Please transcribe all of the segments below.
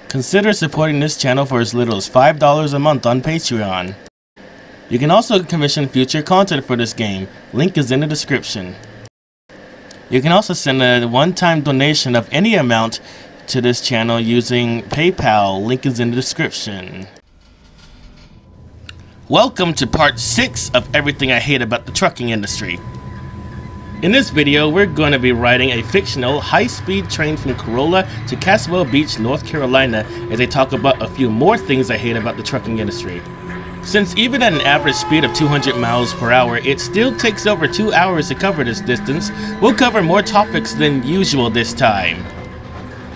Consider supporting this channel for as little as $5 a month on Patreon. You can also commission future content for this game. Link is in the description. You can also send a one-time donation of any amount to this channel using PayPal. Link is in the description. Welcome to part 6 of everything I hate about the trucking industry. In this video, we're going to be riding a fictional high-speed train from Corolla to Caswell Beach, North Carolina, as I talk about a few more things I hate about the trucking industry. Since even at an average speed of 200 miles per hour, it still takes over 2 hours to cover this distance, we'll cover more topics than usual this time.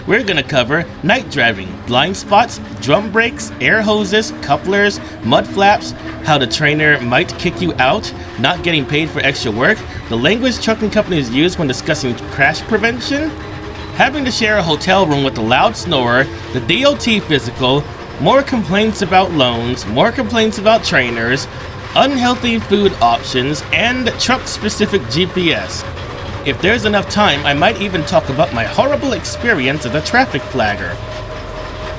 We're gonna cover night driving, blind spots, drum brakes, air hoses, couplers, mud flaps, how the trainer might kick you out, not getting paid for extra work, the language trucking companies use when discussing crash prevention, having to share a hotel room with a loud snorer, the DOT physical, more complaints about loans, more complaints about trainers, unhealthy food options, and truck-specific GPS. If there's enough time, I might even talk about my horrible experience as a traffic flagger.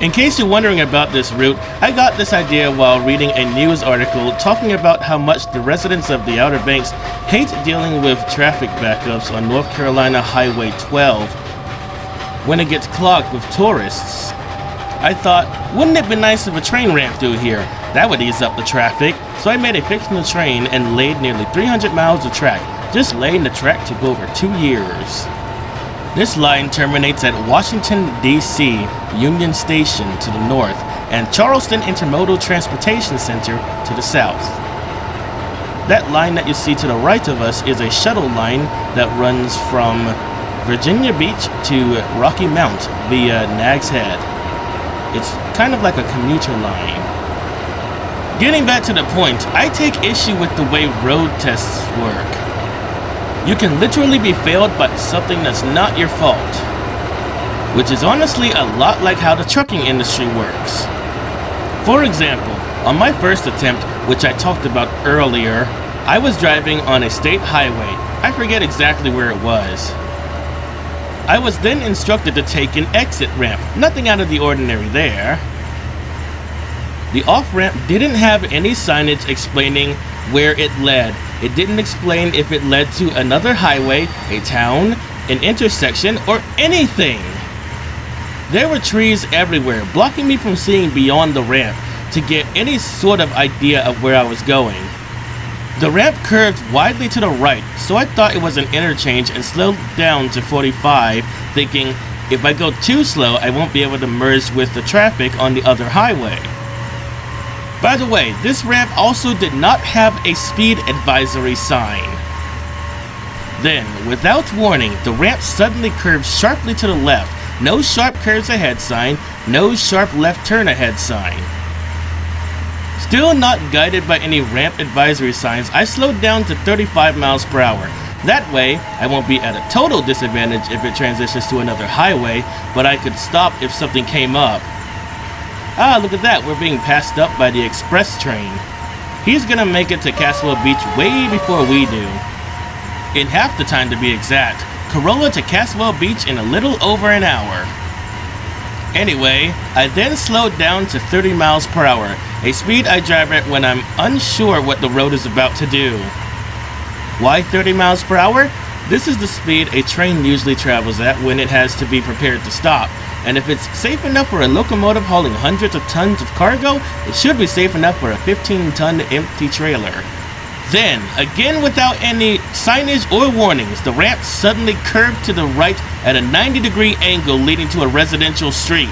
In case you're wondering about this route, I got this idea while reading a news article talking about how much the residents of the Outer Banks hate dealing with traffic backups on North Carolina Highway 12 when it gets clogged with tourists. I thought, wouldn't it be nice if a train ran through here? That would ease up the traffic. So I made a fictional train and laid nearly 300 miles of track, just laying the track to go over 2 years. This line terminates at Washington, D.C. Union Station to the north and Charleston Intermodal Transportation Center to the south. That line that you see to the right of us is a shuttle line that runs from Virginia Beach to Rocky Mount via Nags Head. It's kind of like a commuter line. Getting back to the point, I take issue with the way road tests work. You can literally be failed by something that's not your fault, which is honestly a lot like how the trucking industry works. For example, on my first attempt, which I talked about earlier, I was driving on a state highway. I forget exactly where it was. I was then instructed to take an exit ramp. Nothing out of the ordinary there. The off-ramp didn't have any signage explaining where it led. It didn't explain if it led to another highway, a town, an intersection, or anything. There were trees everywhere, blocking me from seeing beyond the ramp to get any sort of idea of where I was going. The ramp curved widely to the right, so I thought it was an interchange and slowed down to 45, thinking if I go too slow, I won't be able to merge with the traffic on the other highway. By the way, this ramp also did not have a speed advisory sign. Then, without warning, the ramp suddenly curved sharply to the left. No sharp curves ahead sign, no sharp left turn ahead sign. Still not guided by any ramp advisory signs, I slowed down to 35 miles per hour. That way, I won't be at a total disadvantage if it transitions to another highway, but I could stop if something came up. Ah, look at that, we're being passed up by the express train. He's gonna make it to Caswell Beach way before we do. In half the time to be exact. Corolla to Caswell Beach in a little over an hour. Anyway, I then slowed down to 30 miles per hour, a speed I drive at when I'm unsure what the road is about to do. Why 30 miles per hour? This is the speed a train usually travels at when it has to be prepared to stop, and if it's safe enough for a locomotive hauling hundreds of tons of cargo, it should be safe enough for a 15-ton empty trailer. Then, again without any signage or warnings, the ramp suddenly curved to the right at a 90-degree angle leading to a residential street.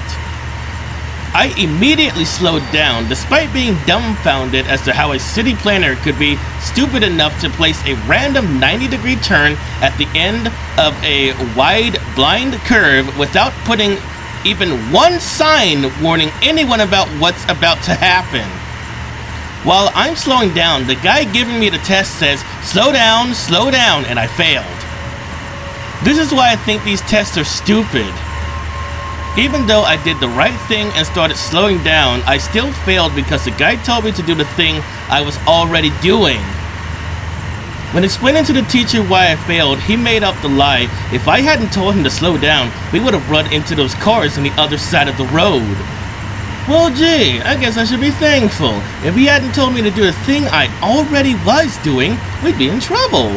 I immediately slowed down, despite being dumbfounded as to how a city planner could be stupid enough to place a random 90-degree turn at the end of a wide, blind curve without putting even one sign warning anyone about what's about to happen. While I'm slowing down, the guy giving me the test says, slow down, and I failed. This is why I think these tests are stupid. Even though I did the right thing and started slowing down, I still failed because the guy told me to do the thing I was already doing. When explaining to the teacher why I failed, he made up the lie. If I hadn't told him to slow down, we would have run into those cars on the other side of the road. Well, gee, I guess I should be thankful. If he hadn't told me to do a thing I already was doing, we'd be in trouble.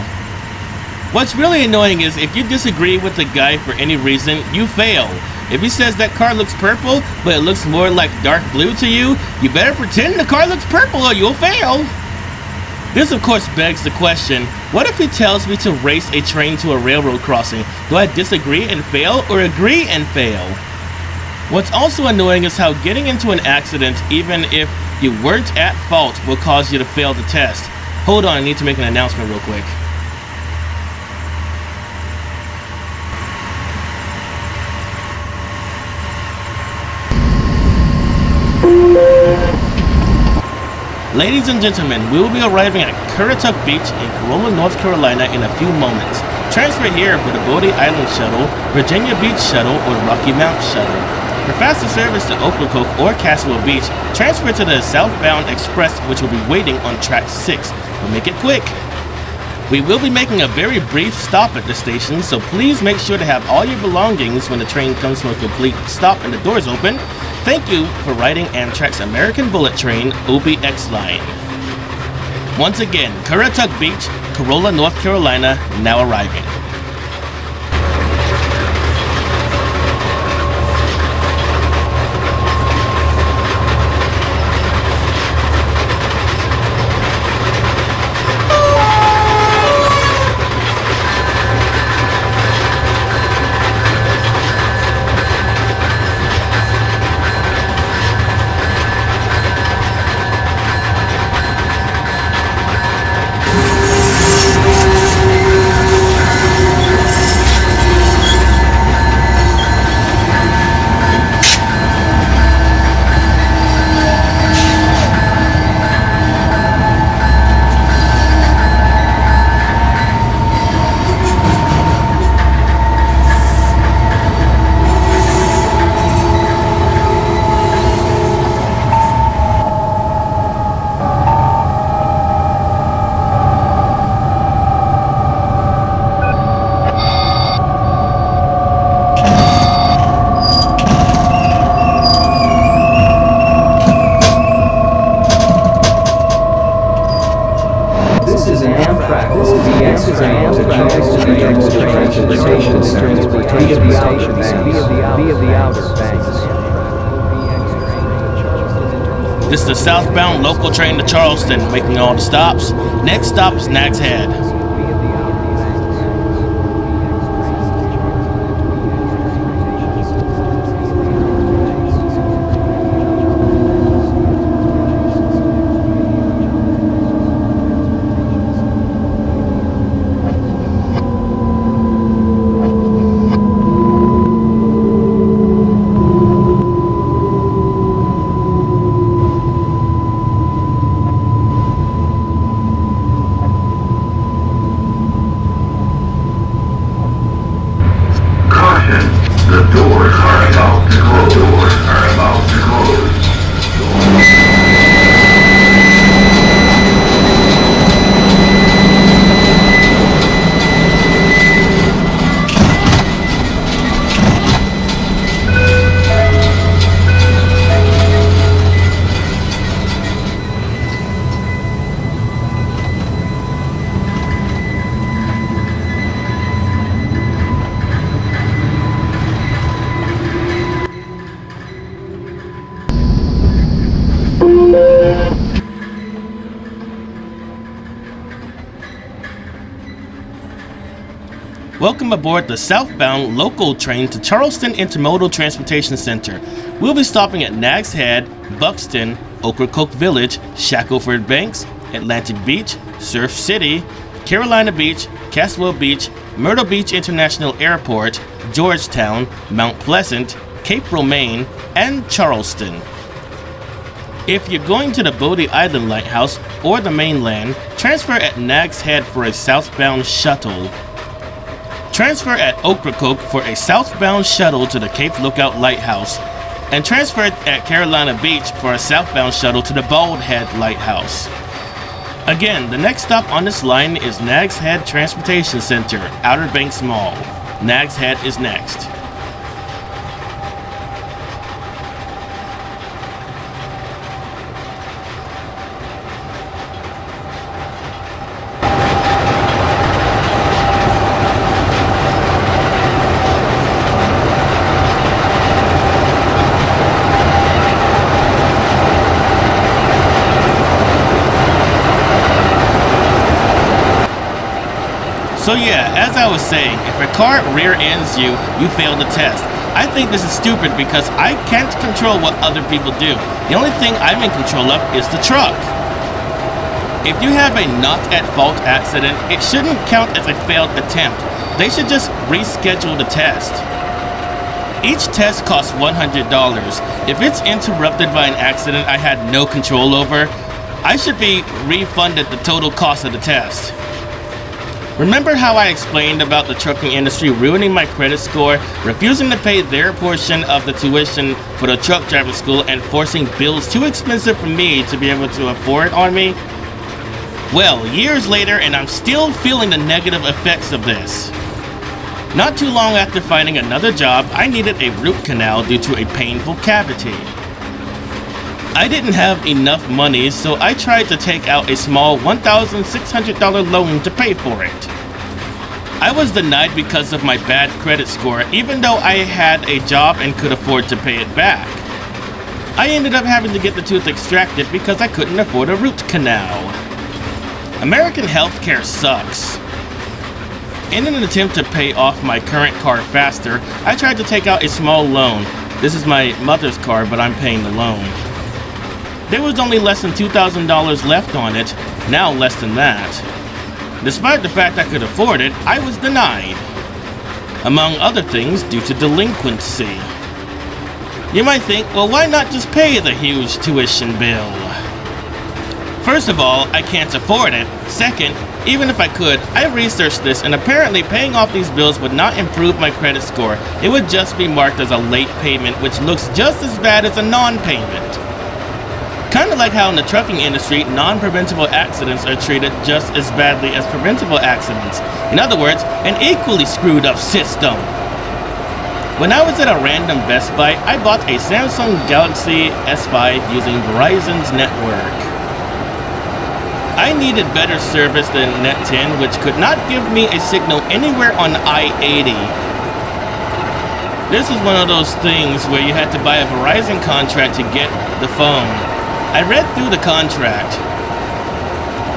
What's really annoying is if you disagree with the guy for any reason, you fail. If he says that car looks purple, but it looks more like dark blue to you, you better pretend the car looks purple or you'll fail. This of course begs the question, what if he tells me to race a train to a railroad crossing? Do I disagree and fail or agree and fail? What's also annoying is how getting into an accident, even if you weren't at fault, will cause you to fail the test. Hold on, I need to make an announcement real quick. Ladies and gentlemen, we will be arriving at Currituck Beach in Corolla, North Carolina in a few moments. Transfer here for the Bodie Island Shuttle, Virginia Beach Shuttle, or Rocky Mount Shuttle. For faster service to Ocracoke or Caswell Beach, transfer to the Southbound Express, which will be waiting on track 6. But make it quick. We will be making a very brief stop at the station, so please make sure to have all your belongings when the train comes to a complete stop and the doors open. Thank you for riding Amtrak's American Bullet Train OBX line. Once again, Currituck Beach, Corolla, North Carolina, now arriving. This is the southbound local train to Charleston, making all the stops. Next stop is Nags Head. Welcome aboard the southbound local train to Charleston Intermodal Transportation Center. We'll be stopping at Nags Head, Buxton, Ocracoke Village, Shackleford Banks, Atlantic Beach, Surf City, Carolina Beach, Caswell Beach, Myrtle Beach International Airport, Georgetown, Mount Pleasant, Cape Romaine, and Charleston. If you're going to the Bodie Island Lighthouse or the mainland, transfer at Nags Head for a southbound shuttle. Transfer at Ocracoke for a southbound shuttle to the Cape Lookout Lighthouse, and transfer at Carolina Beach for a southbound shuttle to the Bald Head Lighthouse. Again, the next stop on this line is Nags Head Transportation Center, Outer Banks Mall. Nags Head is next. So yeah, as I was saying, if a car rear ends you, you fail the test. I think this is stupid because I can't control what other people do. The only thing I'm in control of is the truck. If you have a not at fault accident, it shouldn't count as a failed attempt. They should just reschedule the test. Each test costs $100. If it's interrupted by an accident I had no control over, I should be refunded the total cost of the test. Remember how I explained about the trucking industry ruining my credit score, refusing to pay their portion of the tuition for the truck driving school, and forcing bills too expensive for me to be able to afford on me? Well, years later, and I'm still feeling the negative effects of this. Not too long after finding another job, I needed a root canal due to a painful cavity. I didn't have enough money, so I tried to take out a small $1,600 loan to pay for it. I was denied because of my bad credit score, even though I had a job and could afford to pay it back. I ended up having to get the tooth extracted because I couldn't afford a root canal. American healthcare sucks. In an attempt to pay off my current car faster, I tried to take out a small loan. This is my mother's car, but I'm paying the loan. There was only less than $2,000 left on it, now less than that. Despite the fact I could afford it, I was denied. Among other things, due to delinquency. You might think, well, why not just pay the huge tuition bill? First of all, I can't afford it. Second, even if I could, I researched this, and apparently paying off these bills would not improve my credit score. It would just be marked as a late payment, which looks just as bad as a non-payment. Kind of like how in the trucking industry, non-preventable accidents are treated just as badly as preventable accidents. In other words, an equally screwed up system. When I was at a random Best Buy, I bought a Samsung Galaxy S5 using Verizon's network. I needed better service than Net10, which could not give me a signal anywhere on I-80. This is one of those things where you had to buy a Verizon contract to get the phone. I read through the contract.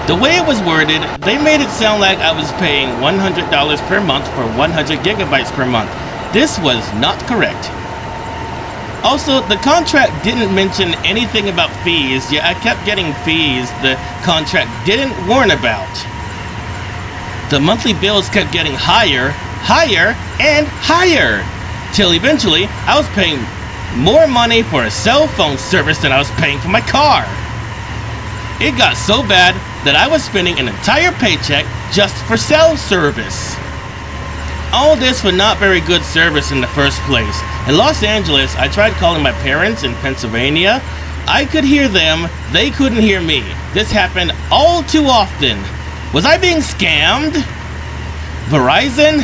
The way it was worded, they made it sound like I was paying $100 per month for 100 gigabytes per month. This was not correct. Also, the contract didn't mention anything about fees, yet I kept getting fees the contract didn't warn about. The monthly bills kept getting higher, higher, and higher, till eventually I was paying more money for a cell phone service than I was paying for my car. It got so bad that I was spending an entire paycheck just for cell service. All this for not very good service in the first place. In Los Angeles, I tried calling my parents in Pennsylvania. I could hear them, they couldn't hear me. This happened all too often. Was I being scammed? Verizon?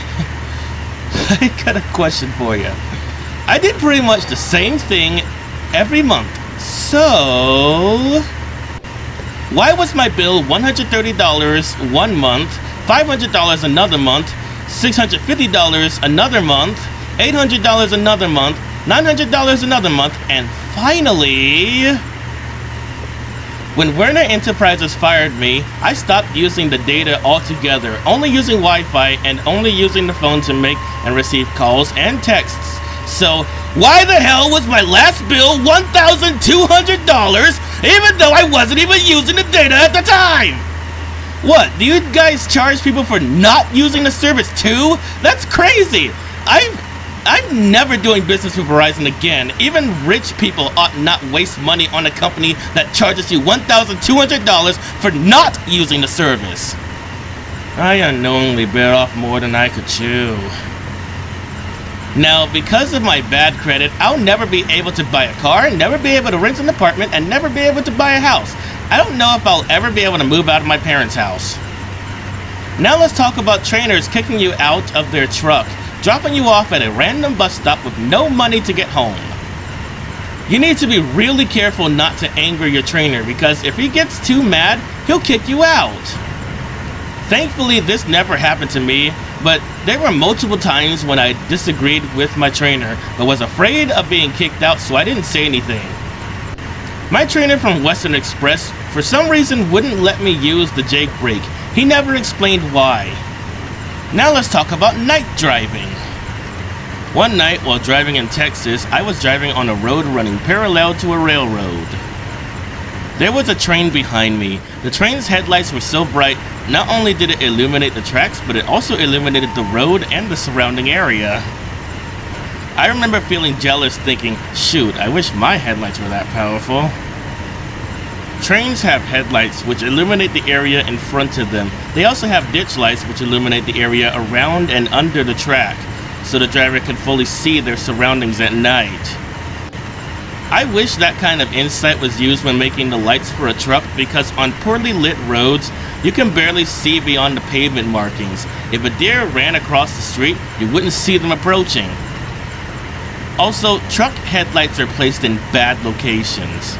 I got a question for you. I did pretty much the same thing every month. So, why was my bill $130 one month, $500 another month, $650 another month, $800 another month, $900 another month, and finally, when Werner Enterprises fired me, I stopped using the data altogether, only using Wi-Fi and only using the phone to make and receive calls and texts. So, why the hell was my last bill $1,200 even though I wasn't even using the data at the time? What, do you guys charge people for not using the service too? That's crazy! I'm never doing business with Verizon again. Even rich people ought not waste money on a company that charges you $1,200 for not using the service. I unknowingly bit off more than I could chew. Now, because of my bad credit, I'll never be able to buy a car, never be able to rent an apartment, and never be able to buy a house. I don't know if I'll ever be able to move out of my parents' house. Now let's talk about trainers kicking you out of their truck, dropping you off at a random bus stop with no money to get home. You need to be really careful not to anger your trainer, because if he gets too mad, he'll kick you out. Thankfully, this never happened to me, but there were multiple times when I disagreed with my trainer, but was afraid of being kicked out, so I didn't say anything. My trainer from Western Express, for some reason, wouldn't let me use the Jake brake. He never explained why. Now let's talk about night driving. One night while driving in Texas, I was driving on a road running parallel to a railroad. There was a train behind me. The train's headlights were so bright, not only did it illuminate the tracks, but it also illuminated the road and the surrounding area. I remember feeling jealous, thinking, shoot, I wish my headlights were that powerful. Trains have headlights which illuminate the area in front of them. They also have ditch lights which illuminate the area around and under the track, so the driver can fully see their surroundings at night. I wish that kind of insight was used when making the lights for a truck, because on poorly lit roads, you can barely see beyond the pavement markings. If a deer ran across the street, you wouldn't see them approaching. Also, truck headlights are placed in bad locations.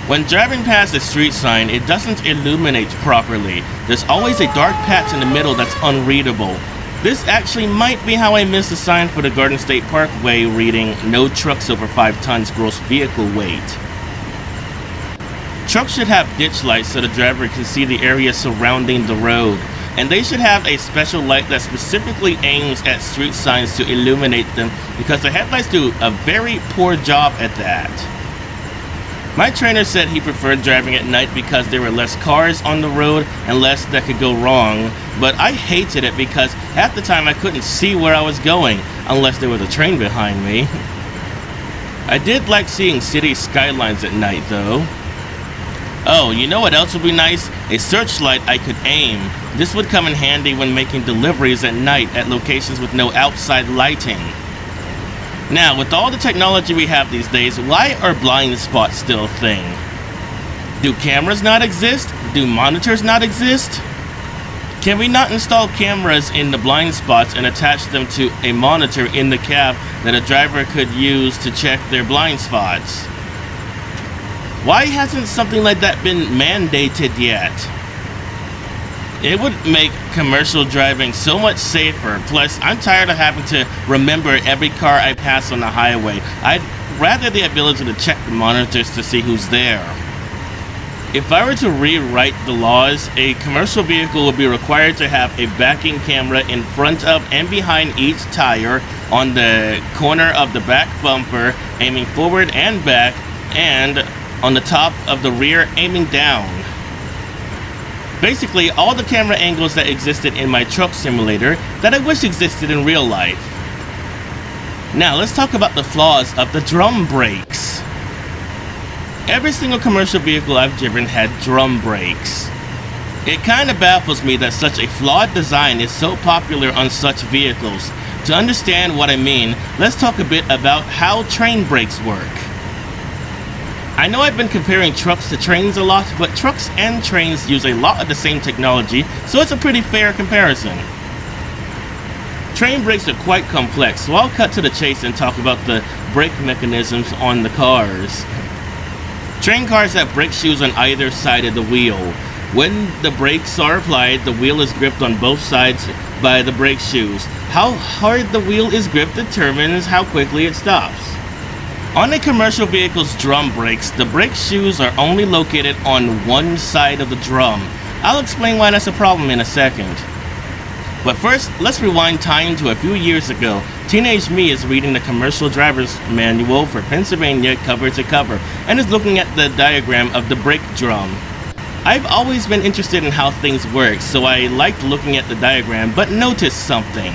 When driving past a street sign, it doesn't illuminate properly. There's always a dark patch in the middle that's unreadable. This actually might be how I missed the sign for the Garden State Parkway reading, "No trucks over 5 tons gross vehicle weight." Trucks should have ditch lights so the driver can see the area surrounding the road. And they should have a special light that specifically aims at street signs to illuminate them, because the headlights do a very poor job at that. My trainer said he preferred driving at night because there were less cars on the road and less that could go wrong, but I hated it because half the time I couldn't see where I was going unless there was a train behind me. I did like seeing city skylines at night though. Oh, you know what else would be nice? A searchlight I could aim. This would come in handy when making deliveries at night at locations with no outside lighting. Now, with all the technology we have these days, why are blind spots still a thing? Do cameras not exist? Do monitors not exist? Can we not install cameras in the blind spots and attach them to a monitor in the cab that a driver could use to check their blind spots? Why hasn't something like that been mandated yet? It would make commercial driving so much safer. Plus, I'm tired of having to remember every car I pass on the highway. I'd rather the ability to check the monitors to see who's there. If I were to rewrite the laws, a commercial vehicle would be required to have a backing camera in front of and behind each tire, on the corner of the back bumper, aiming forward and back, and on the top of the rear, aiming down. Basically, all the camera angles that existed in my truck simulator that I wish existed in real life. Now, let's talk about the flaws of the drum brakes. Every single commercial vehicle I've driven had drum brakes. It kind of baffles me that such a flawed design is so popular on such vehicles. To understand what I mean, let's talk a bit about how train brakes work. I know I've been comparing trucks to trains a lot, but trucks and trains use a lot of the same technology, so it's a pretty fair comparison. Train brakes are quite complex, so I'll cut to the chase and talk about the brake mechanisms on the cars. Train cars have brake shoes on either side of the wheel. When the brakes are applied, the wheel is gripped on both sides by the brake shoes. How hard the wheel is gripped determines how quickly it stops. On a commercial vehicle's drum brakes, the brake shoes are only located on one side of the drum. I'll explain why that's a problem in a second. But first, let's rewind time to a few years ago. Teenage me is reading the commercial driver's manual for Pennsylvania cover to cover, and is looking at the diagram of the brake drum. I've always been interested in how things work, so I liked looking at the diagram, but noticed something.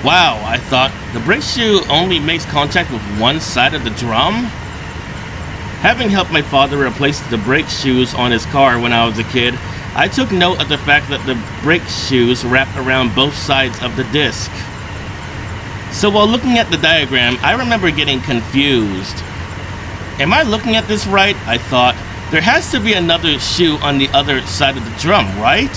Wow, I thought, the brake shoe only makes contact with one side of the drum? Having helped my father replace the brake shoes on his car when I was a kid, I took note of the fact that the brake shoes wrapped around both sides of the disc. So while looking at the diagram, I remember getting confused. Am I looking at this right? I thought. There has to be another shoe on the other side of the drum, right?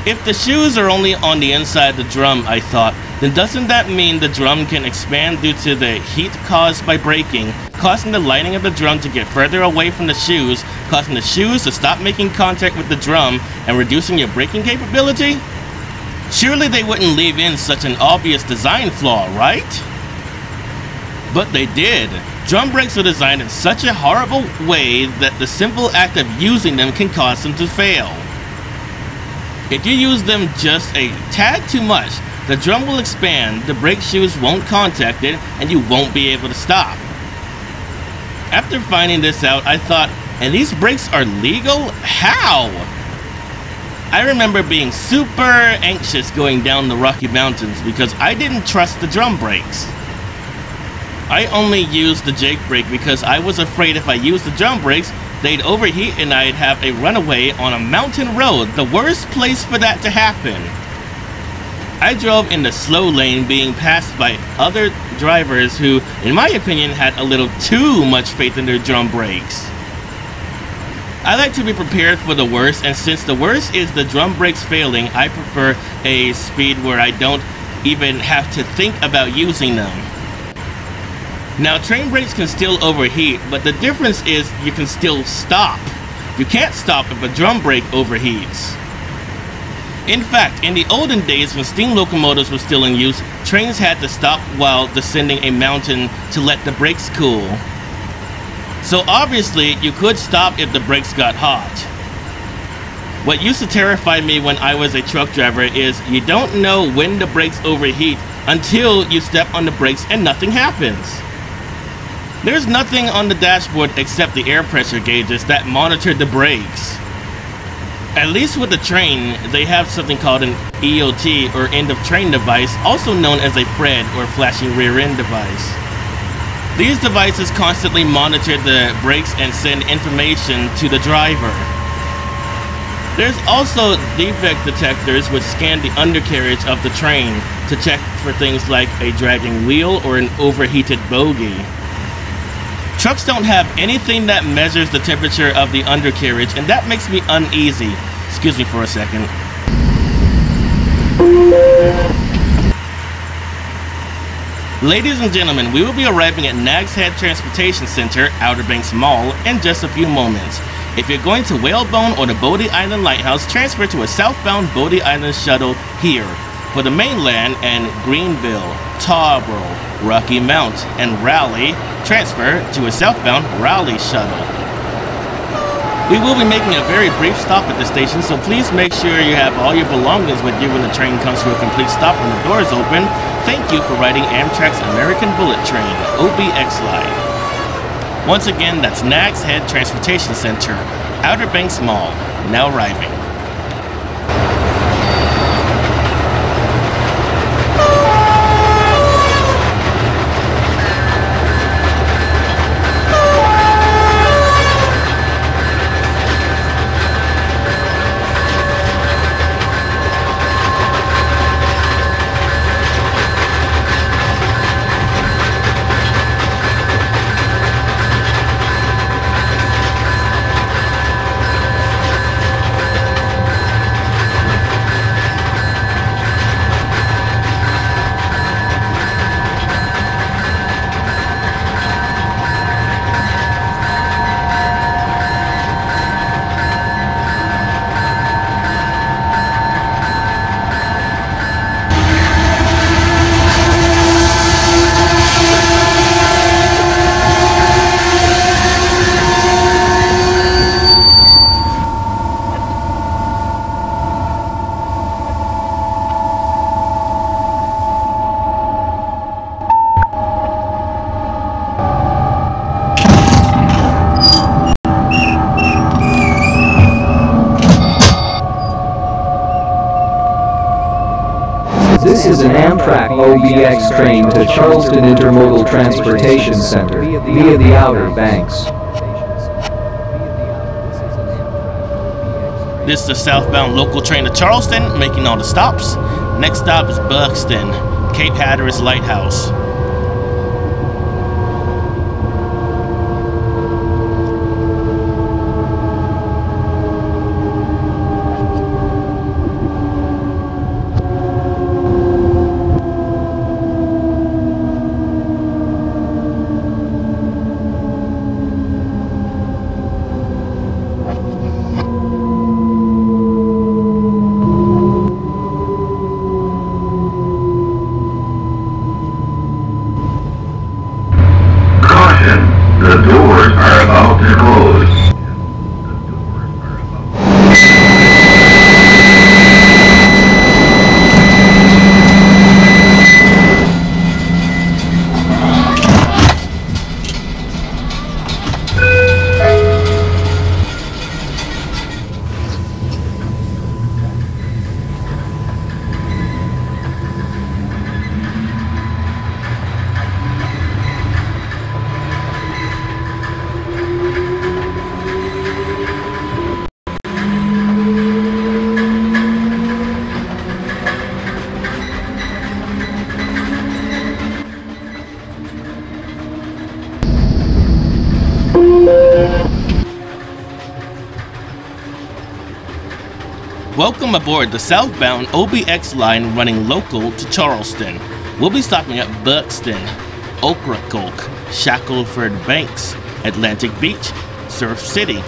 If the shoes are only on the inside of the drum, I thought, then doesn't that mean the drum can expand due to the heat caused by braking, causing the lining of the drum to get further away from the shoes, causing the shoes to stop making contact with the drum and reducing your braking capability? Surely they wouldn't leave in such an obvious design flaw, right? But they did. Drum brakes are designed in such a horrible way that the simple act of using them can cause them to fail. If you use them just a tad too much, the drum will expand, the brake shoes won't contact it, and you won't be able to stop. After finding this out, I thought, and these brakes are legal? How? I remember being super anxious going down the Rocky Mountains because I didn't trust the drum brakes. I only used the Jake brake because I was afraid if I used the drum brakes, they'd overheat and I'd have a runaway on a mountain road, the worst place for that to happen. I drove in the slow lane being passed by other drivers who, in my opinion, had a little too much faith in their drum brakes. I like to be prepared for the worst, and since the worst is the drum brakes failing, I prefer a speed where I don't even have to think about using them. Now, train brakes can still overheat, but the difference is you can still stop. You can't stop if a drum brake overheats. In fact, in the olden days when steam locomotives were still in use, trains had to stop while descending a mountain to let the brakes cool. So obviously, you could stop if the brakes got hot. What used to terrify me when I was a truck driver is you don't know when the brakes overheat until you step on the brakes and nothing happens. There's nothing on the dashboard except the air pressure gauges that monitor the brakes. At least with the train, they have something called an EOT, or end of train device, also known as a FRED, or flashing rear end device. These devices constantly monitor the brakes and send information to the driver. There's also defect detectors which scan the undercarriage of the train to check for things like a dragging wheel or an overheated bogie. Trucks don't have anything that measures the temperature of the undercarriage, and that makes me uneasy. Excuse me for a second. Ladies and gentlemen, we will be arriving at Nags Head Transportation Center, Outer Banks Mall, in just a few moments. If you're going to Whalebone or the Bodie Island Lighthouse, transfer to a southbound Bodie Island shuttle here. For the mainland and Greenville, Tarboro, Rocky Mount, and Raleigh, transfer to a southbound Raleigh shuttle. We will be making a very brief stop at the station, so please make sure you have all your belongings with you when the train comes to a complete stop and the doors open. Thank you for riding Amtrak's American Bullet Train, OBX Line. Once again, that's Nags Head Transportation Center, Outer Banks Mall, now arriving. This is an Amtrak OBX train to Charleston Intermodal Transportation Center via the Outer Banks. This is the southbound local train to Charleston, making all the stops. Next stop is Buxton, Cape Hatteras Lighthouse. doors are about to close. Welcome aboard the southbound OBX line running local to Charleston. We'll be stopping at Buxton, Ocracoke, Shackleford Banks, Atlantic Beach, Surf City,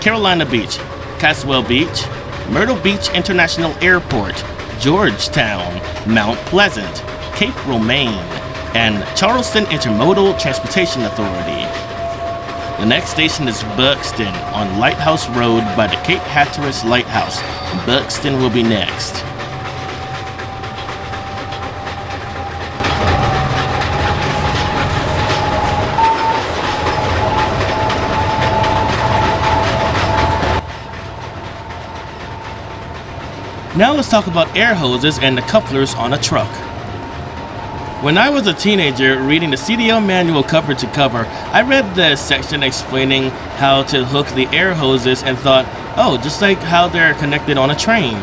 Carolina Beach, Caswell Beach, Myrtle Beach International Airport, Georgetown, Mount Pleasant, Cape Romaine, and Charleston Intermodal Transportation Authority. The next station is Buxton on Lighthouse Road by the Cape Hatteras Lighthouse. Buxton will be next. Now let's talk about air hoses and the couplers on a truck. When I was a teenager reading the CDL manual cover to cover, I read the section explaining how to hook the air hoses and thought, oh, just like how they're connected on a train.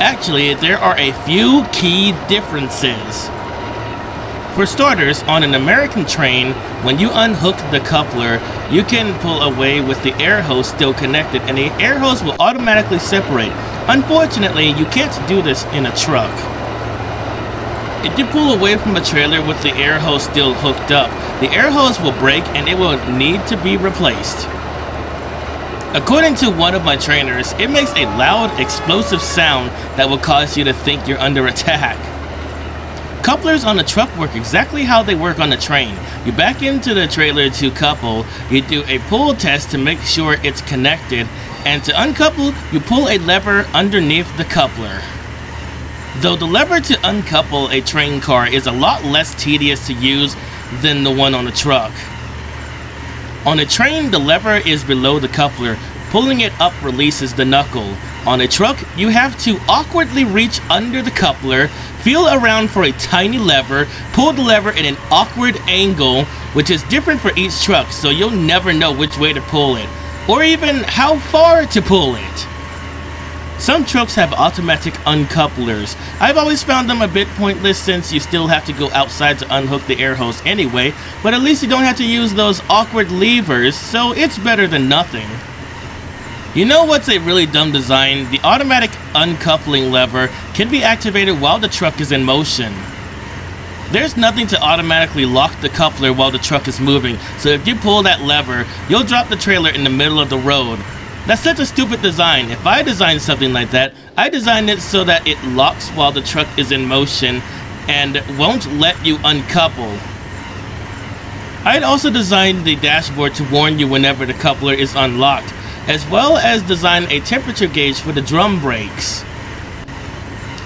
Actually, there are a few key differences. For starters, on an American train, when you unhook the coupler, you can pull away with the air hose still connected and the air hose will automatically separate. Unfortunately, you can't do this in a truck. If you pull away from a trailer with the air hose still hooked up, the air hose will break and it will need to be replaced. According to one of my trainers, it makes a loud, explosive sound that will cause you to think you're under attack. Couplers on the truck work exactly how they work on the train. You back into the trailer to couple, you do a pull test to make sure it's connected, and to uncouple, you pull a lever underneath the coupler. Though the lever to uncouple a train car is a lot less tedious to use than the one on a truck. On a train, the lever is below the coupler. Pulling it up releases the knuckle. On a truck, you have to awkwardly reach under the coupler, feel around for a tiny lever, pull the lever in an awkward angle, which is different for each truck, so you'll never know which way to pull it, or even how far to pull it. Some trucks have automatic uncouplers. I've always found them a bit pointless since you still have to go outside to unhook the air hose anyway, but at least you don't have to use those awkward levers, so it's better than nothing. You know what's a really dumb design? The automatic uncoupling lever can be activated while the truck is in motion. There's nothing to automatically lock the coupler while the truck is moving, so if you pull that lever, you'll drop the trailer in the middle of the road. That's such a stupid design. If I designed something like that, I designed it so that it locks while the truck is in motion and won't let you uncouple. I'd also designed the dashboard to warn you whenever the coupler is unlocked, as well as design a temperature gauge for the drum brakes.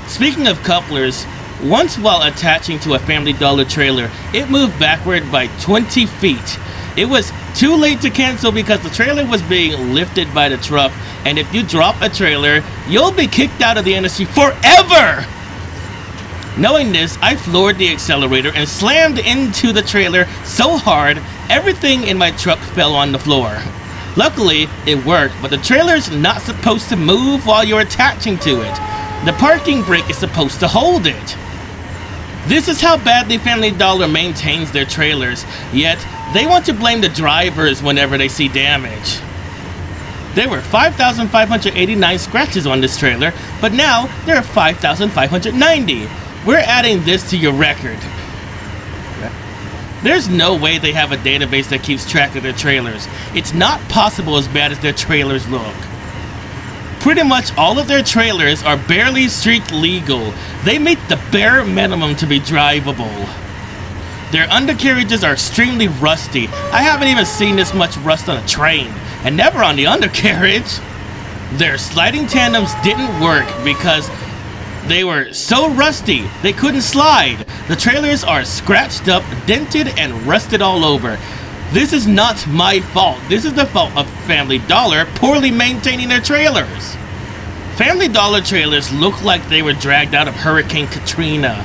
Speaking of couplers, once while attaching to a Family Dollar trailer, it moved backward by 20 feet. It was too late to cancel because the trailer was being lifted by the truck, and if you drop a trailer, you'll be kicked out of the industry forever! Knowing this, I floored the accelerator and slammed into the trailer so hard, everything in my truck fell on the floor. Luckily, it worked, but the trailer's not supposed to move while you're attaching to it. The parking brake is supposed to hold it. This is how badly Family Dollar maintains their trailers, yet they want to blame the drivers whenever they see damage. There were 5,589 scratches on this trailer, but now there are 5,590. We're adding this to your record. There's no way they have a database that keeps track of their trailers. It's not possible as bad as their trailers look. Pretty much all of their trailers are barely street legal. They meet the bare minimum to be drivable. Their undercarriages are extremely rusty. I haven't even seen this much rust on a train, and never on the undercarriage. Their sliding tandems didn't work because they were so rusty they couldn't slide. The trailers are scratched up, dented, and rusted all over. This is not my fault. This is the fault of Family Dollar poorly maintaining their trailers. Family Dollar trailers look like they were dragged out of Hurricane Katrina.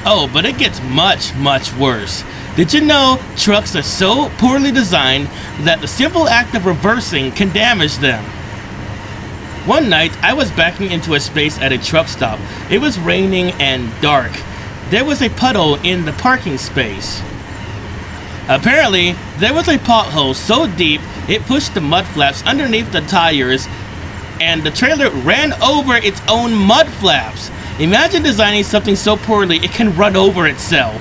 Oh, but it gets much, much worse. Did you know trucks are so poorly designed that the simple act of reversing can damage them? One night, I was backing into a space at a truck stop. It was raining and dark. There was a puddle in the parking space. Apparently, there was a pothole so deep it pushed the mud flaps underneath the tires, and the trailer ran over its own mud flaps. Imagine designing something so poorly it can run over itself.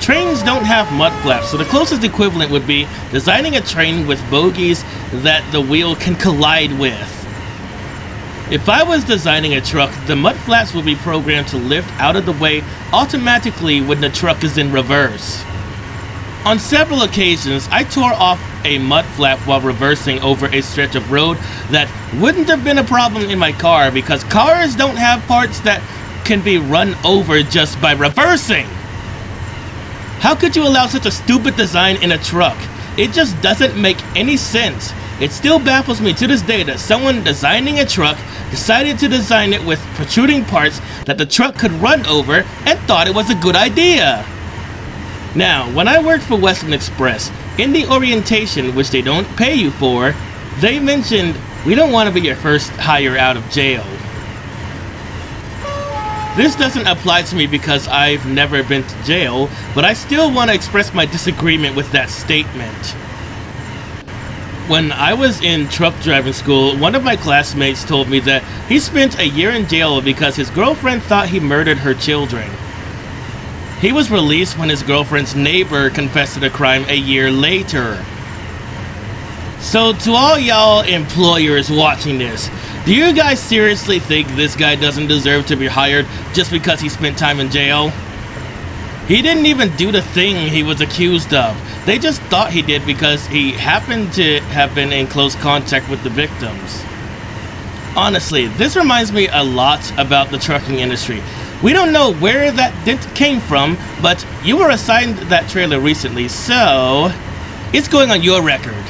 Trains don't have mud flaps, so the closest equivalent would be designing a train with bogies that the wheel can collide with. If I was designing a truck, the mud flaps would be programmed to lift out of the way automatically when the truck is in reverse. On several occasions, I tore off a mud flap while reversing over a stretch of road that wouldn't have been a problem in my car because cars don't have parts that can be run over just by reversing. How could you allow such a stupid design in a truck? It just doesn't make any sense. It still baffles me to this day that someone designing a truck decided to design it with protruding parts that the truck could run over and thought it was a good idea. Now, when I worked for Western Express, in the orientation, which they don't pay you for, they mentioned, we don't want to be your first hire out of jail. This doesn't apply to me because I've never been to jail, but I still want to express my disagreement with that statement. When I was in truck driving school, one of my classmates told me that he spent a year in jail because his girlfriend thought he murdered her children. He was released when his girlfriend's neighbor confessed to the crime a year later. So to all y'all employers watching this, do you guys seriously think this guy doesn't deserve to be hired just because he spent time in jail? He didn't even do the thing he was accused of. They just thought he did because he happened to have been in close contact with the victims. Honestly, this reminds me a lot about the trucking industry. We don't know where that dent came from, but you were assigned that trailer recently, so it's going on your record.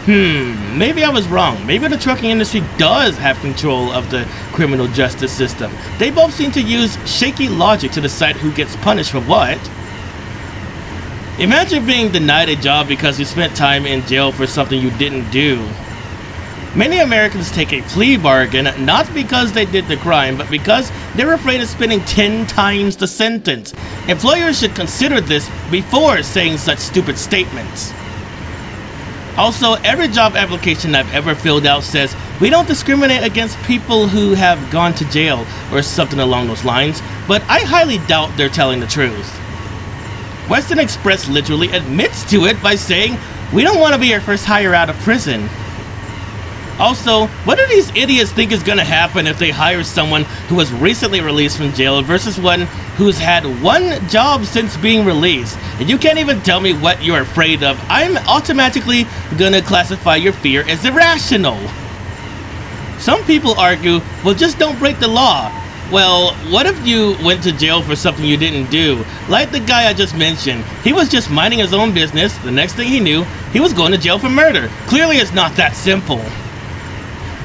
Maybe I was wrong. Maybe the trucking industry does have control of the criminal justice system. They both seem to use shaky logic to decide who gets punished for what. Imagine being denied a job because you spent time in jail for something you didn't do. Many Americans take a plea bargain not because they did the crime, but because they're afraid of spending 10 times the sentence. Employers should consider this before saying such stupid statements. Also, every job application I've ever filled out says, we don't discriminate against people who have gone to jail or something along those lines, but I highly doubt they're telling the truth. Western Express literally admits to it by saying, we don't want to be your first hire out of prison. Also, what do these idiots think is gonna happen if they hire someone who was recently released from jail versus one who's had one job since being released? And you can't even tell me what you're afraid of. I'm automatically gonna classify your fear as irrational. Some people argue, well, just don't break the law. Well, what if you went to jail for something you didn't do? Like the guy I just mentioned. He was just minding his own business. The next thing he knew, he was going to jail for murder. Clearly, it's not that simple.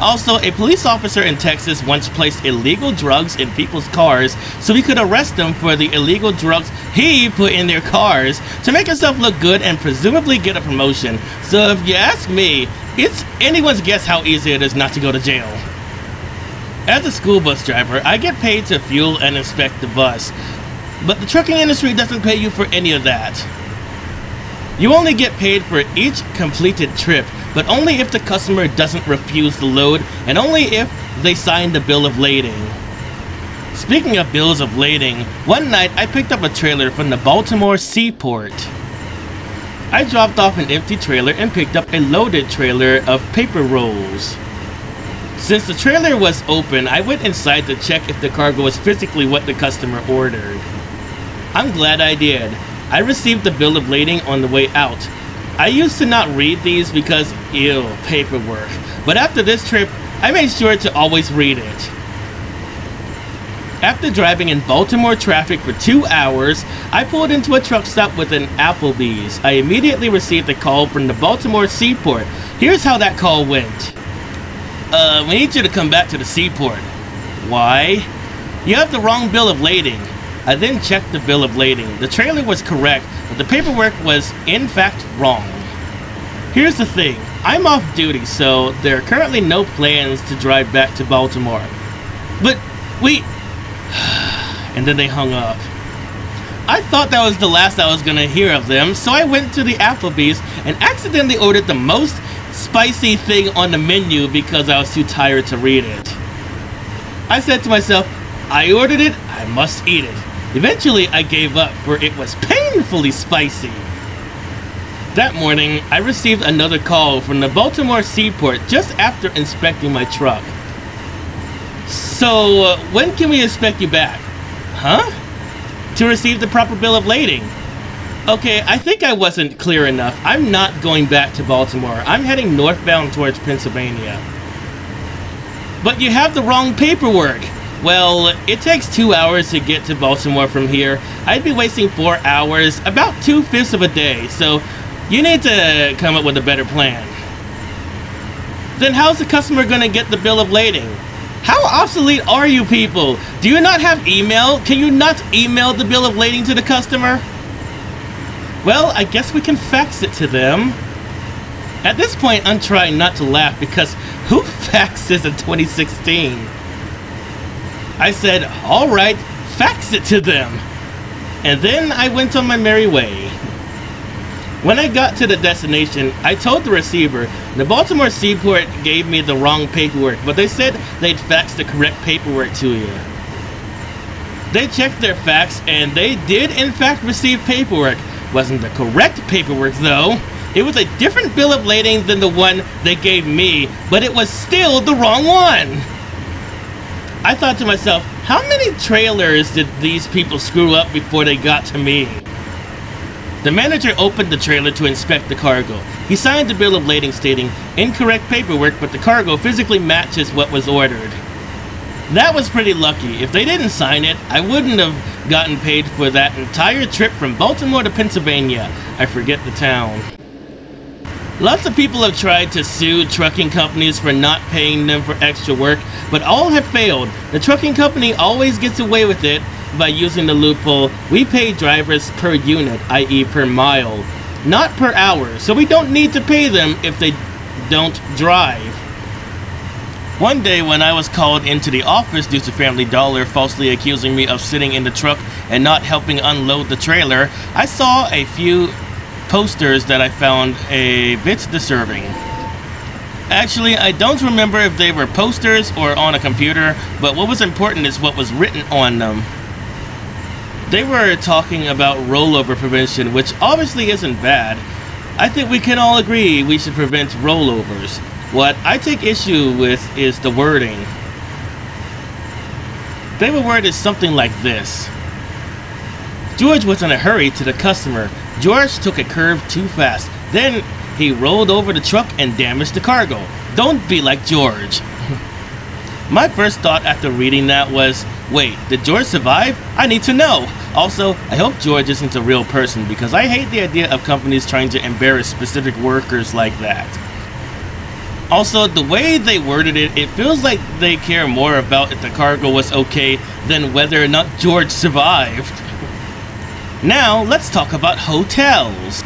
Also, a police officer in Texas once placed illegal drugs in people's cars so he could arrest them for the illegal drugs he put in their cars to make himself look good and presumably get a promotion. So if you ask me, it's anyone's guess how easy it is not to go to jail. As a school bus driver, I get paid to fuel and inspect the bus, but the trucking industry doesn't pay you for any of that. You only get paid for each completed trip, but only if the customer doesn't refuse the load and only if they sign the bill of lading. Speaking of bills of lading, one night I picked up a trailer from the Baltimore Seaport. I dropped off an empty trailer and picked up a loaded trailer of paper rolls. Since the trailer was open, I went inside to check if the cargo was physically what the customer ordered. I'm glad I did. I received the bill of lading on the way out. I used to not read these because, ew, paperwork. But after this trip, I made sure to always read it. After driving in Baltimore traffic for 2 hours, I pulled into a truck stop with an Applebee's. I immediately received a call from the Baltimore Seaport. Here's how that call went. We need you to come back to the Seaport. Why? You have the wrong bill of lading. I then checked the bill of lading. The trailer was correct, but the paperwork was in fact wrong. Here's the thing. I'm off duty, so there are currently no plans to drive back to Baltimore. But we... And then they hung up. I thought that was the last I was gonna hear of them, so I went to the Applebee's and accidentally ordered the most spicy thing on the menu because I was too tired to read it. I said to myself, I ordered it, I must eat it. Eventually I gave up, for it was painfully spicy. That morning, I received another call from the Baltimore Seaport just after inspecting my truck. So, when can we expect you back? Huh? To receive the proper bill of lading. Okay, I think I wasn't clear enough. I'm not going back to Baltimore. I'm heading northbound towards Pennsylvania. But you have the wrong paperwork. Well, it takes 2 hours to get to Baltimore from here. I'd be wasting 4 hours, about 2/5 of a day, so you need to come up with a better plan. Then how's the customer gonna get the bill of lading? How obsolete are you people? Do you not have email? Can you not email the bill of lading to the customer? Well, I guess we can fax it to them. At this point, I'm trying not to laugh because who faxes in 2016? I said, alright, fax it to them. And then I went on my merry way. When I got to the destination, I told the receiver the Baltimore Seaport gave me the wrong paperwork, but they said they'd fax the correct paperwork to you. They checked their fax and they did in fact receive paperwork. Wasn't the correct paperwork though. It was a different bill of lading than the one they gave me, but it was still the wrong one. I thought to myself, how many trailers did these people screw up before they got to me? The manager opened the trailer to inspect the cargo. He signed the bill of lading stating, incorrect paperwork, but the cargo physically matches what was ordered. That was pretty lucky. If they didn't sign it, I wouldn't have gotten paid for that entire trip from Baltimore to Pennsylvania. I forget the town. Lots of people have tried to sue trucking companies for not paying them for extra work, but all have failed. The trucking company always gets away with it by using the loophole, we pay drivers per unit, i.e. per mile, not per hour, so we don't need to pay them if they don't drive. One day when I was called into the office due to Family Dollar falsely accusing me of sitting in the truck and not helping unload the trailer, I saw a few posters that I found a bit disturbing. Actually, I don't remember if they were posters or on a computer, but what was important is what was written on them. They were talking about rollover prevention, which obviously isn't bad. I think we can all agree we should prevent rollovers. What I take issue with is the wording. They were worded something like this. George was in a hurry to the customer. George took a curve too fast. Then he rolled over the truck and damaged the cargo. Don't be like George. My first thought after reading that was, wait, did George survive? I need to know. Also, I hope George isn't a real person because I hate the idea of companies trying to embarrass specific workers like that. Also, the way they worded it, it feels like they care more about if the cargo was okay than whether or not George survived. Now, let's talk about hotels.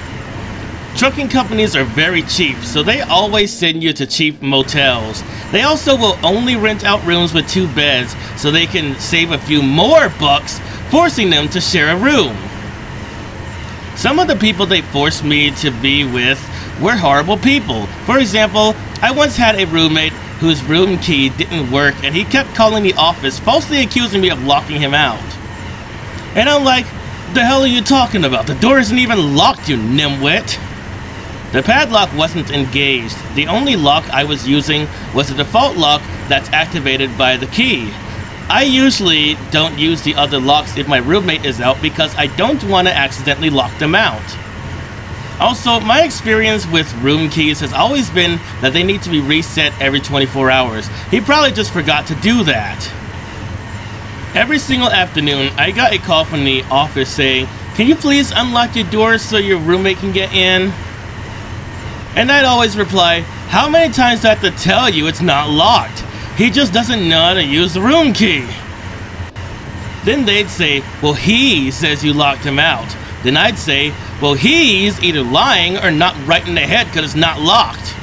Trucking companies are very cheap, so they always send you to cheap motels. They also will only rent out rooms with 2 beds, so they can save a few more bucks, forcing them to share a room. Some of the people they forced me to be with were horrible people. For example, I once had a roommate whose room key didn't work and he kept calling the office, falsely accusing me of locking him out. And I'm like, the hell are you talking about? The door isn't even locked, you nimwit. The padlock wasn't engaged. The only lock I was using was the default lock that's activated by the key. I usually don't use the other locks if my roommate is out because I don't want to accidentally lock them out. Also, my experience with room keys has always been that they need to be reset every 24 hours. He probably just forgot to do that. Every single afternoon, I got a call from the office saying, "Can you please unlock your doors so your roommate can get in?" And I'd always reply, "How many times do I have to tell you it's not locked? He just doesn't know how to use the room key." Then they'd say, "Well, he says you locked him out." Then I'd say, "Well, he's either lying or not right in the head because it's not locked."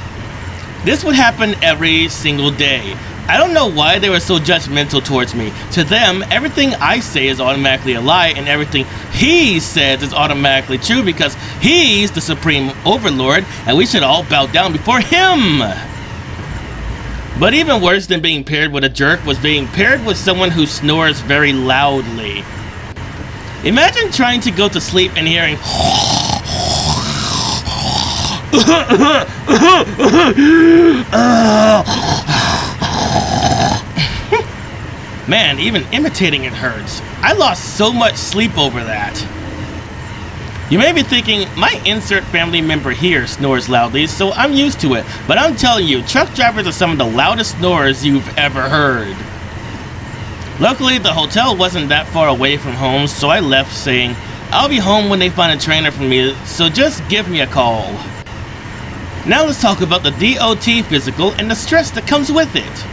This would happen every single day. I don't know why they were so judgmental towards me. To them, everything I say is automatically a lie, and everything he says is automatically true because he's the supreme overlord, and we should all bow down before him. But even worse than being paired with a jerk was being paired with someone who snores very loudly. Imagine trying to go to sleep and hearing Man, even imitating it hurts. I lost so much sleep over that. You may be thinking, my insert family member here snores loudly, so I'm used to it. But I'm telling you, truck drivers are some of the loudest snorers you've ever heard. Luckily, the hotel wasn't that far away from home, so I left saying, "I'll be home when they find a trainer for me, so just give me a call." Now let's talk about the DOT physical and the stress that comes with it.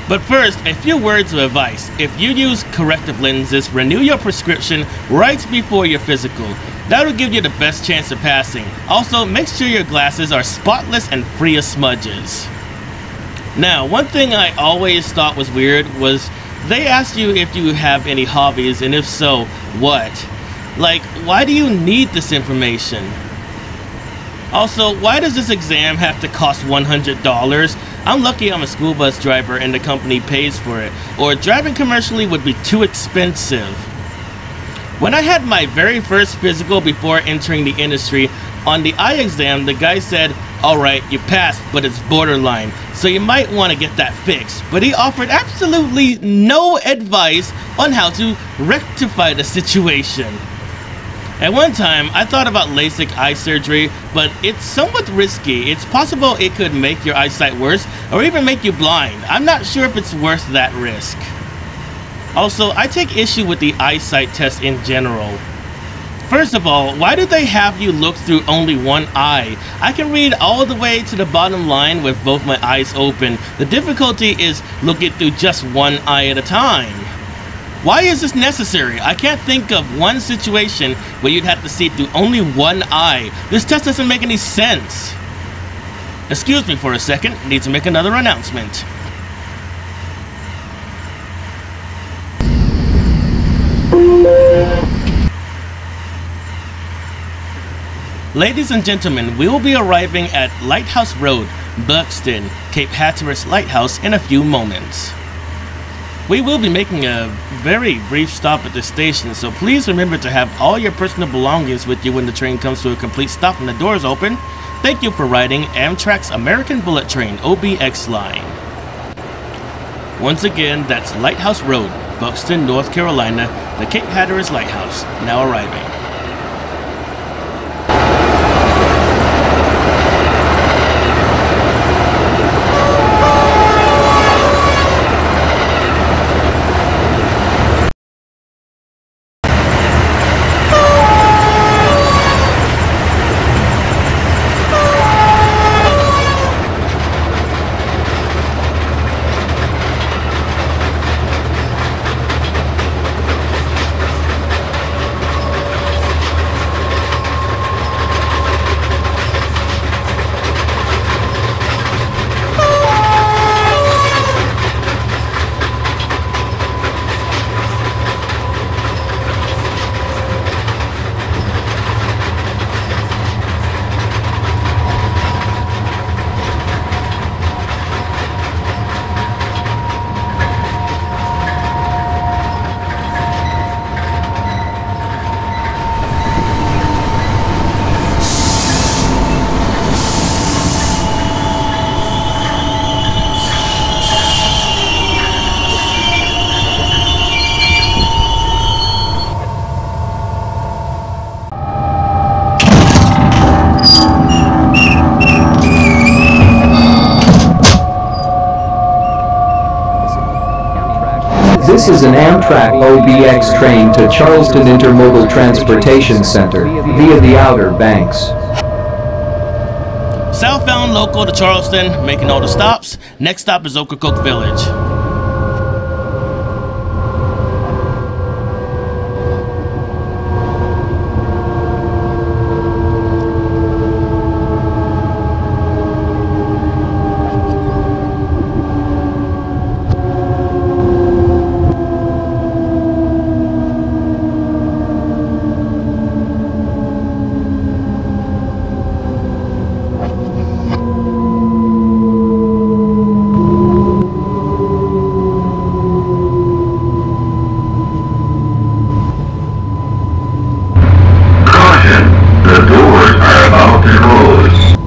But first, a few words of advice. If you use corrective lenses, renew your prescription right before your physical. That will give you the best chance of passing. Also, make sure your glasses are spotless and free of smudges. Now, one thing I always thought was weird was they asked you if you have any hobbies, and if so, what? Like, why do you need this information? Also, why does this exam have to cost $100? I'm lucky I'm a school bus driver and the company pays for it, or driving commercially would be too expensive. When I had my very first physical before entering the industry, on the eye exam the guy said, "Alright, you passed, but it's borderline, so you might want to get that fixed." But he offered absolutely no advice on how to rectify the situation. At one time, I thought about LASIK eye surgery, but it's somewhat risky. It's possible it could make your eyesight worse, or even make you blind. I'm not sure if it's worth that risk. Also, I take issue with the eyesight test in general. First of all, why do they have you look through only one eye? I can read all the way to the bottom line with both my eyes open. The difficulty is looking through just one eye at a time. Why is this necessary? I can't think of one situation where you'd have to see through only one eye. This test doesn't make any sense. Excuse me for a second, need to make another announcement. Ladies and gentlemen, we will be arriving at Lighthouse Road, Buxton, Cape Hatteras Lighthouse in a few moments. We will be making a very brief stop at the station, so please remember to have all your personal belongings with you when the train comes to a complete stop and the doors open. Thank you for riding Amtrak's American Bullet Train OBX line. Once again, that's Lighthouse Road, Buxton, North Carolina, the Cape Hatteras Lighthouse, now arriving. This is an Amtrak OBX train to Charleston Intermodal Transportation Center via the Outer Banks. Southbound local to Charleston, making all the stops. Next stop is Ocracoke Village. The doors are about to close.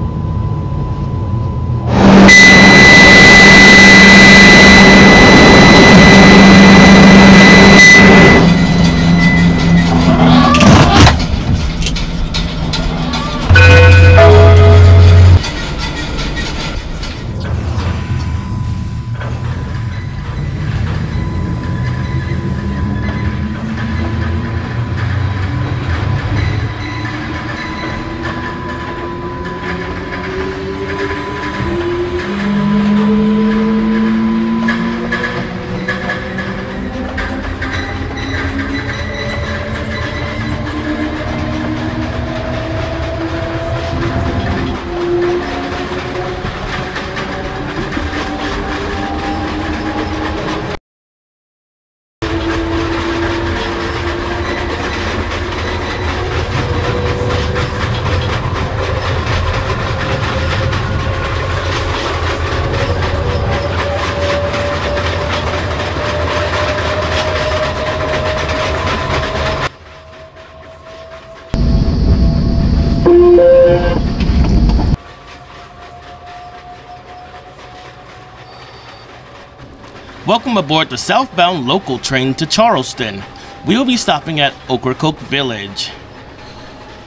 Welcome aboard the southbound local train to Charleston. We will be stopping at Ocracoke Village,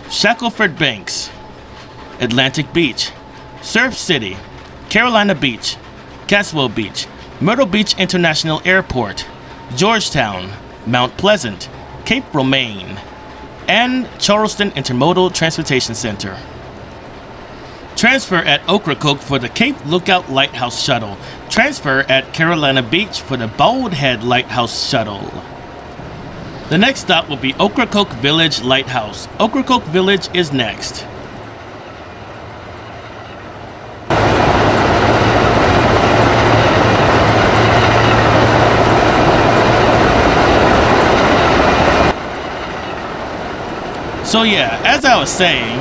Shackleford Banks, Atlantic Beach, Surf City, Carolina Beach, Caswell Beach, Myrtle Beach International Airport, Georgetown, Mount Pleasant, Cape Romaine, and Charleston Intermodal Transportation Center. Transfer at Ocracoke for the Cape Lookout Lighthouse Shuttle. Transfer at Carolina Beach for the Bald Head Lighthouse Shuttle. The next stop will be Ocracoke Village Lighthouse. Ocracoke Village is next. So yeah, as I was saying,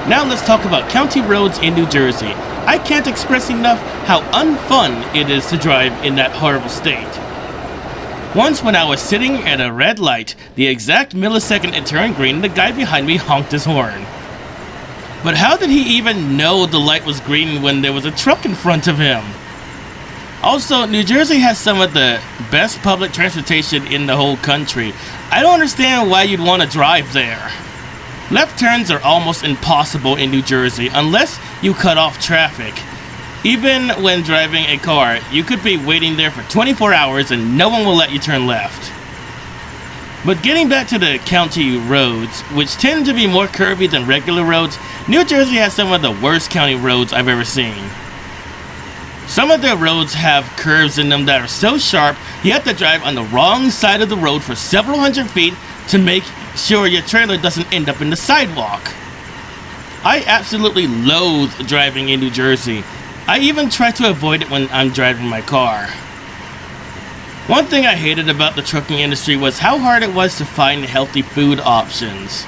now let's talk about county roads in New Jersey. I can't express enough how unfun it is to drive in that horrible state. Once when I was sitting at a red light, the exact millisecond it turned green, the guy behind me honked his horn. But how did he even know the light was green when there was a truck in front of him? Also, New Jersey has some of the best public transportation in the whole country. I don't understand why you'd want to drive there. Left turns are almost impossible in New Jersey unless you cut off traffic. Even when driving a car, you could be waiting there for 24 hours and no one will let you turn left. But getting back to the county roads, which tend to be more curvy than regular roads, New Jersey has some of the worst county roads I've ever seen. Some of their roads have curves in them that are so sharp, you have to drive on the wrong side of the road for several hundred feet to make sure your trailer doesn't end up in the sidewalk. I absolutely loathe driving in New Jersey. I even try to avoid it when I'm driving my car. One thing I hated about the trucking industry was how hard it was to find healthy food options.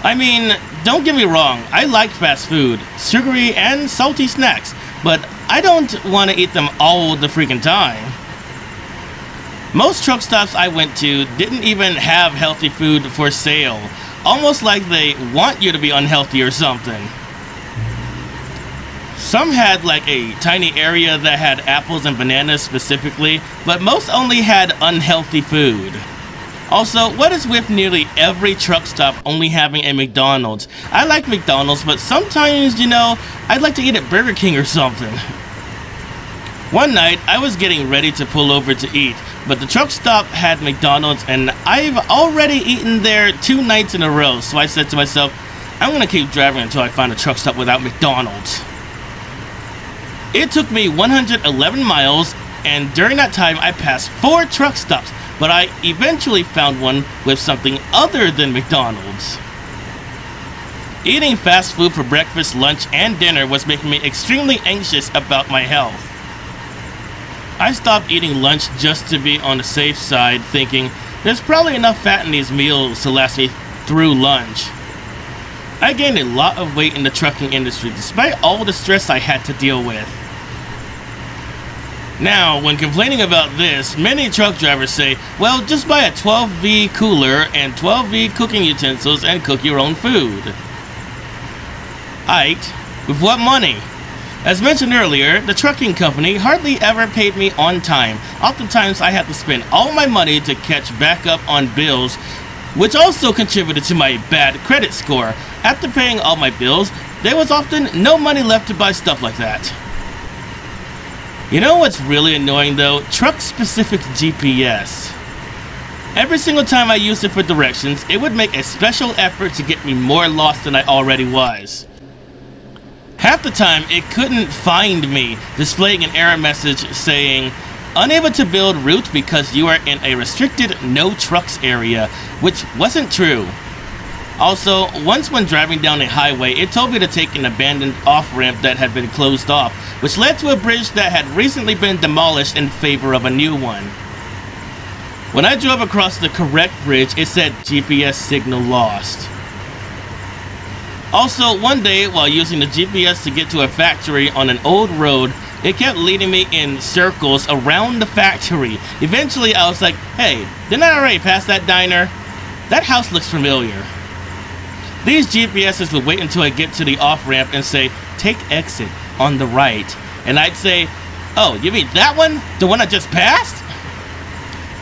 I mean, don't get me wrong, I like fast food, sugary and salty snacks, but I don't want to eat them all the freaking time. Most truck stops I went to didn't even have healthy food for sale, almost like they want you to be unhealthy or something. Some had like a tiny area that had apples and bananas specifically, but most only had unhealthy food. Also, what is with nearly every truck stop only having a McDonald's? I like McDonald's, but sometimes, you know, I'd like to eat at Burger King or something. One night, I was getting ready to pull over to eat, but the truck stop had McDonald's and I've already eaten there 2 nights in a row, so I said to myself, I'm gonna keep driving until I find a truck stop without McDonald's. It took me 111 miles, and during that time I passed 4 truck stops, but I eventually found one with something other than McDonald's. Eating fast food for breakfast, lunch, and dinner was making me extremely anxious about my health. I stopped eating lunch just to be on the safe side, thinking there's probably enough fat in these meals to last me through lunch. I gained a lot of weight in the trucking industry despite all the stress I had to deal with. Now, when complaining about this, many truck drivers say, well, just buy a 12V cooler and 12V cooking utensils and cook your own food. Aight, with what money? As mentioned earlier, the trucking company hardly ever paid me on time. Oftentimes I had to spend all my money to catch back up on bills, which also contributed to my bad credit score. After paying all my bills, there was often no money left to buy stuff like that. You know what's really annoying though? Truck-specific GPS. Every single time I used it for directions, it would make a special effort to get me more lost than I already was. Half the time, it couldn't find me, displaying an error message saying, unable to build route because you are in a restricted no trucks area, which wasn't true. Also, once when driving down a highway, it told me to take an abandoned off-ramp that had been closed off, which led to a bridge that had recently been demolished in favor of a new one. When I drove across the correct bridge, it said GPS signal lost. Also, one day, while using the GPS to get to a factory on an old road, it kept leading me in circles around the factory. Eventually, I was like, hey, didn't I already pass that diner? That house looks familiar. These GPSs would wait until I get to the off-ramp and say, take exit on the right. And I'd say, oh, you mean that one? The one I just passed?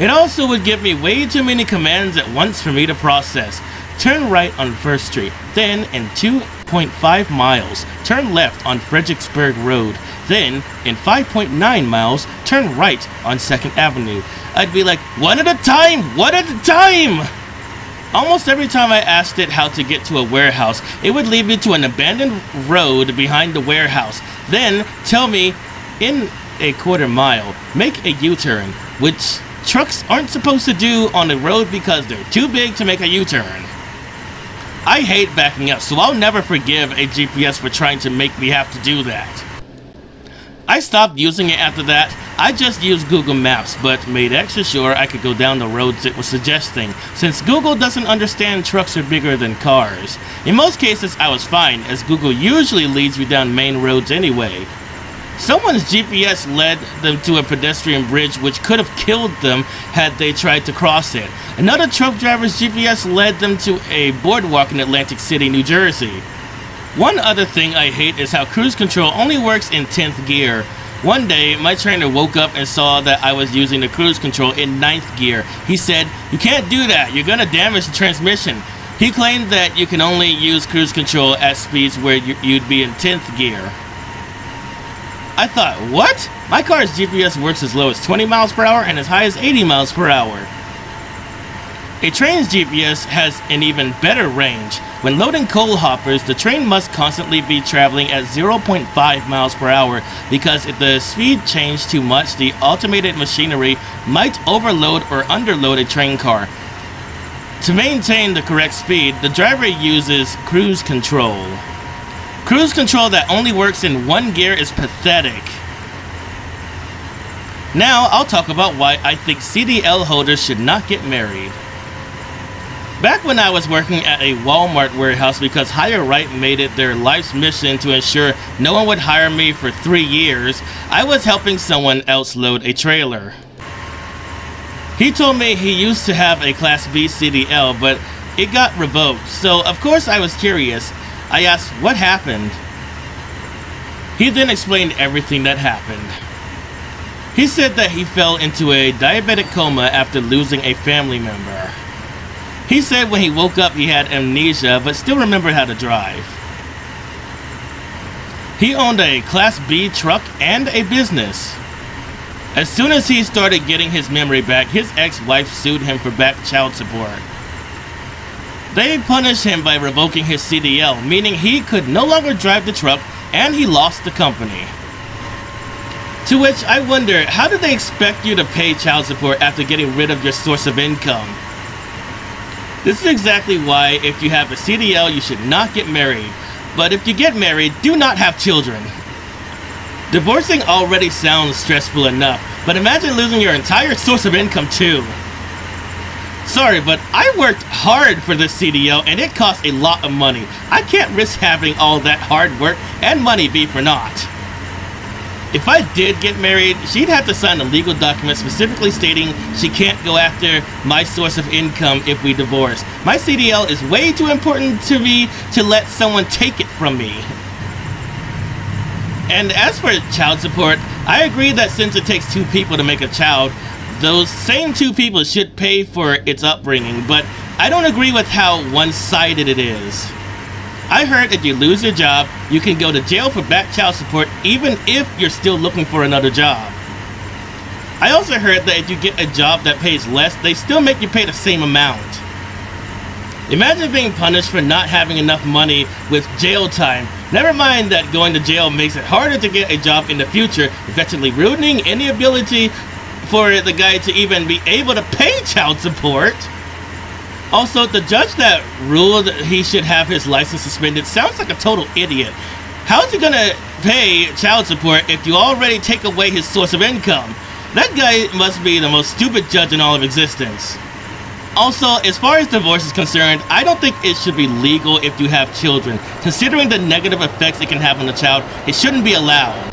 It also would give me way too many commands at once for me to process. Turn right on 1st Street, then in 2.5 miles, turn left on Fredericksburg Road, then in 5.9 miles, turn right on 2nd Avenue. I'd be like, one at a time, one at a time! Almost every time I asked it how to get to a warehouse, it would lead me to an abandoned road behind the warehouse, then tell me, in a quarter mile, make a U-turn, which trucks aren't supposed to do on the road because they're too big to make a U-turn. I hate backing up, so I'll never forgive a GPS for trying to make me have to do that. I stopped using it after that. I just used Google Maps, but made extra sure I could go down the roads it was suggesting, since Google doesn't understand trucks are bigger than cars. In most cases, I was fine, as Google usually leads me down main roads anyway. Someone's GPS led them to a pedestrian bridge which could have killed them had they tried to cross it. Another truck driver's GPS led them to a boardwalk in Atlantic City, New Jersey. One other thing I hate is how cruise control only works in 10th gear. One day, my trainer woke up and saw that I was using the cruise control in 9th gear. He said, you can't do that, you're gonna damage the transmission. He claimed that you can only use cruise control at speeds where you'd be in 10th gear. I thought, what? My car's GPS works as low as 20 miles per hour and as high as 80 miles per hour. A train's GPS has an even better range. When loading coal hoppers, the train must constantly be traveling at 0.5 miles per hour because if the speed changed too much, the automated machinery might overload or underload a train car. To maintain the correct speed, the driver uses cruise control. Cruise control that only works in 1 gear is pathetic. Now, I'll talk about why I think CDL holders should not get married. Back when I was working at a Walmart warehouse because HireRight made it their life's mission to ensure no one would hire me for 3 years, I was helping someone else load a trailer. He told me he used to have a Class B CDL, but it got revoked, so of course I was curious. I asked what happened. He then explained everything that happened. He said that he fell into a diabetic coma after losing a family member. He said when he woke up he had amnesia but still remembered how to drive. He owned a Class B truck and a business. As soon as he started getting his memory back, his ex-wife sued him for back child support. They punished him by revoking his CDL, meaning he could no longer drive the truck and he lost the company. To which I wonder, how do they expect you to pay child support after getting rid of your source of income? This is exactly why if you have a CDL, you should not get married. But if you get married, do not have children. Divorcing already sounds stressful enough, but imagine losing your entire source of income too. Sorry, but I worked hard for this CDL and it costs a lot of money. I can't risk having all that hard work and money be for naught. If I did get married, she'd have to sign a legal document specifically stating she can't go after my source of income if we divorce. My CDL is way too important to me to let someone take it from me. And as for child support, I agree that since it takes two people to make a child, those same two people should pay for its upbringing, but I don't agree with how one-sided it is. I heard if you lose your job, you can go to jail for back child support even if you're still looking for another job. I also heard that if you get a job that pays less, they still make you pay the same amount. Imagine being punished for not having enough money with jail time. Never mind that going to jail makes it harder to get a job in the future, effectively ruining any ability for the guy to even be able to pay child support. Also, the judge that ruled he should have his license suspended sounds like a total idiot. How is he gonna pay child support if you already take away his source of income? That guy must be the most stupid judge in all of existence. Also, as far as divorce is concerned, I don't think it should be legal if you have children. Considering the negative effects it can have on the child, it shouldn't be allowed.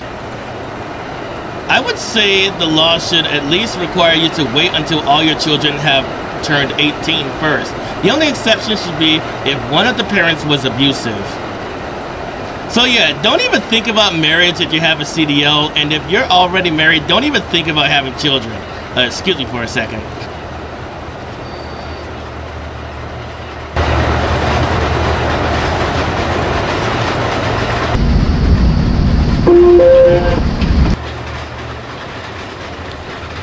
I would say the law should at least require you to wait until all your children have turned 18 first. The only exception should be if one of the parents was abusive. So yeah, don't even think about marriage if you have a CDL, and if you're already married, don't even think about having children. Excuse me for a second.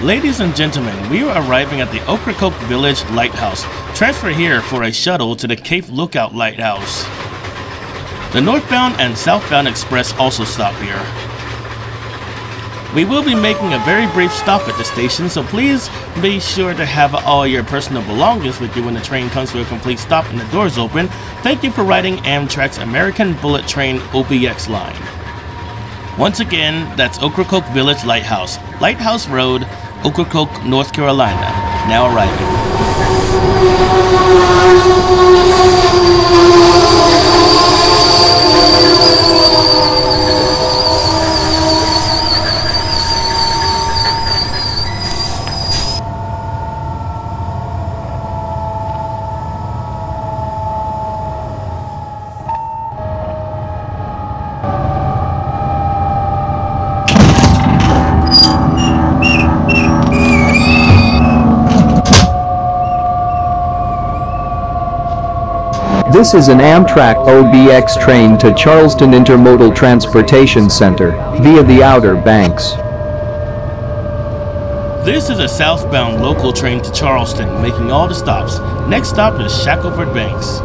Ladies and gentlemen, we are arriving at the Ocracoke Village Lighthouse. Transfer here for a shuttle to the Cape Lookout Lighthouse. The northbound and southbound express also stop here. We will be making a very brief stop at the station, so please be sure to have all your personal belongings with you when the train comes to a complete stop and the doors open. Thank you for riding Amtrak's American Bullet Train OBX line. Once again, that's Ocracoke Village Lighthouse, Lighthouse Road, Ocracoke, North Carolina, now arriving. This is an Amtrak OBX train to Charleston Intermodal Transportation Center via the Outer Banks. This is a southbound local train to Charleston, making all the stops. Next stop is Shackelford Banks.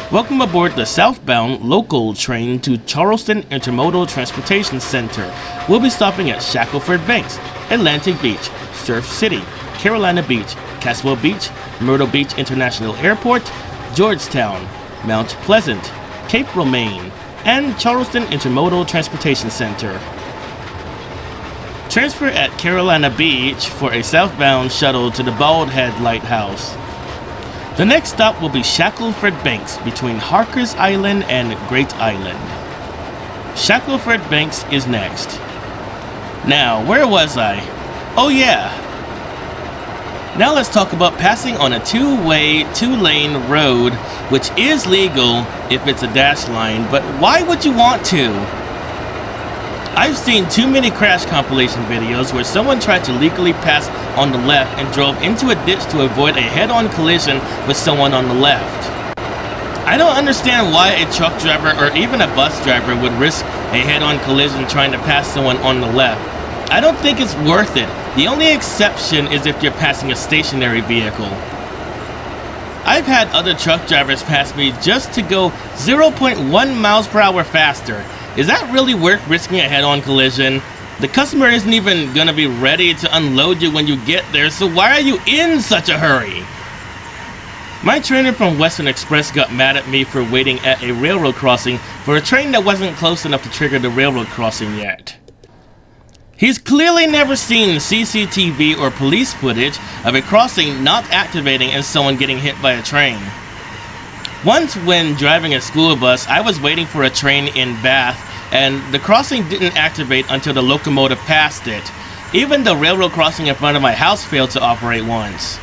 Welcome aboard the southbound local train to Charleston Intermodal Transportation Center. We'll be stopping at Shackelford Banks, Atlantic Beach, Surf City, Carolina Beach, Caswell Beach, Myrtle Beach International Airport, Georgetown, Mount Pleasant, Cape Romaine, and Charleston Intermodal Transportation Center. Transfer at Carolina Beach for a southbound shuttle to the Bald Head Lighthouse. The next stop will be Shackelford Banks between Harker's Island and Great Island. Shackelford Banks is next. Now, where was I? Oh yeah! Now let's talk about passing on a two-way, two-lane road, which is legal if it's a dash line, but why would you want to? I've seen too many crash compilation videos where someone tried to legally pass on the left and drove into a ditch to avoid a head-on collision with someone on the left. I don't understand why a truck driver or even a bus driver would risk a head-on collision trying to pass someone on the left. I don't think it's worth it. The only exception is if you're passing a stationary vehicle. I've had other truck drivers pass me just to go 0.1 miles per hour faster. Is that really worth risking a head-on collision? The customer isn't even gonna be ready to unload you when you get there, so why are you in such a hurry? My trainer from Western Express got mad at me for waiting at a railroad crossing for a train that wasn't close enough to trigger the railroad crossing yet. He's clearly never seen CCTV or police footage of a crossing not activating and someone getting hit by a train. Once when driving a school bus, I was waiting for a train in Bath and the crossing didn't activate until the locomotive passed it. Even the railroad crossing in front of my house failed to operate once.